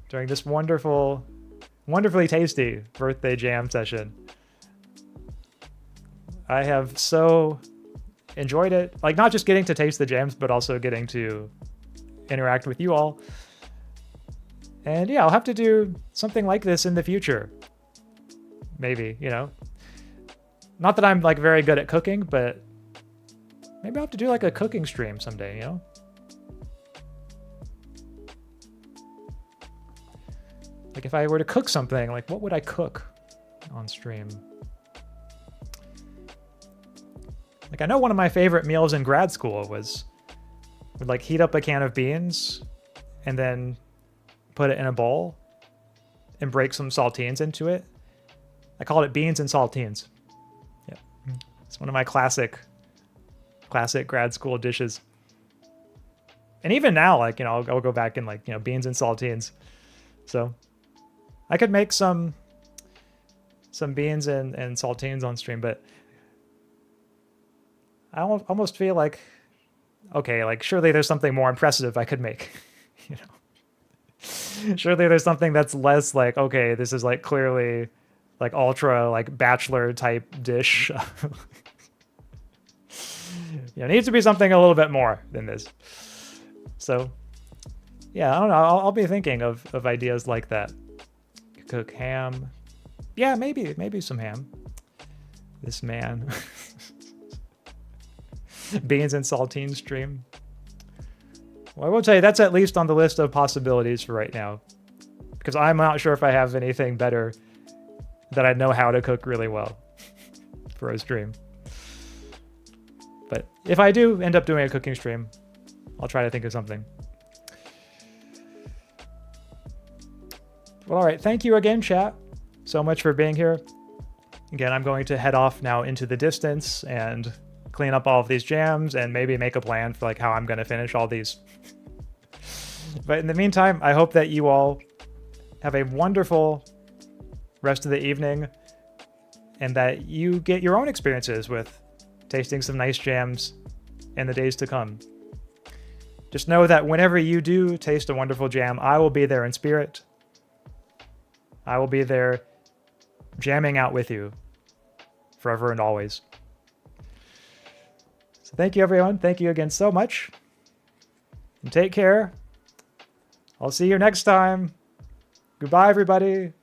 during this wonderfully tasty birthday jam session. I have so enjoyed it. Like, not just getting to taste the jams, but also getting to interact with you all. And yeah, I'll have to do something like this in the future. Maybe, you know. Not that I'm like very good at cooking, but maybe I'll have to do like a cooking stream someday, you know? Like if I were to cook something, like what would I cook on stream? Like I know one of my favorite meals in grad school was would like heat up a can of beans and then put it in a bowl and break some saltines into it. I called it beans and saltines. Yeah, it's one of my classic grad school dishes. And even now, like, you know, I'll go back and like, you know, beans and saltines. So I could make some beans and saltines on stream, but I almost feel like, okay, like surely there's something more impressive I could make, you know? Surely there's something that's less like, okay, this is like clearly like ultra like bachelor type dish. You know, it needs to be something a little bit more than this. So yeah, I don't know. I'll be thinking of ideas like that. Cook ham. Yeah, maybe some ham. This man. Beans and saltine stream. Well, I will tell you, that's at least on the list of possibilities for right now. Because I'm not sure if I have anything better that I know how to cook really well for a stream. But if I do end up doing a cooking stream, I'll try to think of something. Well, all right. Thank you again, chat, so much for being here. Again, I'm going to head off now into the distance and clean up all of these jams and maybe make a plan for like how I'm going to finish all these. But in the meantime, I hope that you all have a wonderful rest of the evening and that you get your own experiences with tasting some nice jams in the days to come. Just know that whenever you do taste a wonderful jam, I will be there in spirit. I will be there jamming out with you forever and always. So thank you, everyone. Thank you again so much. And take care. I'll see you next time. Goodbye, everybody.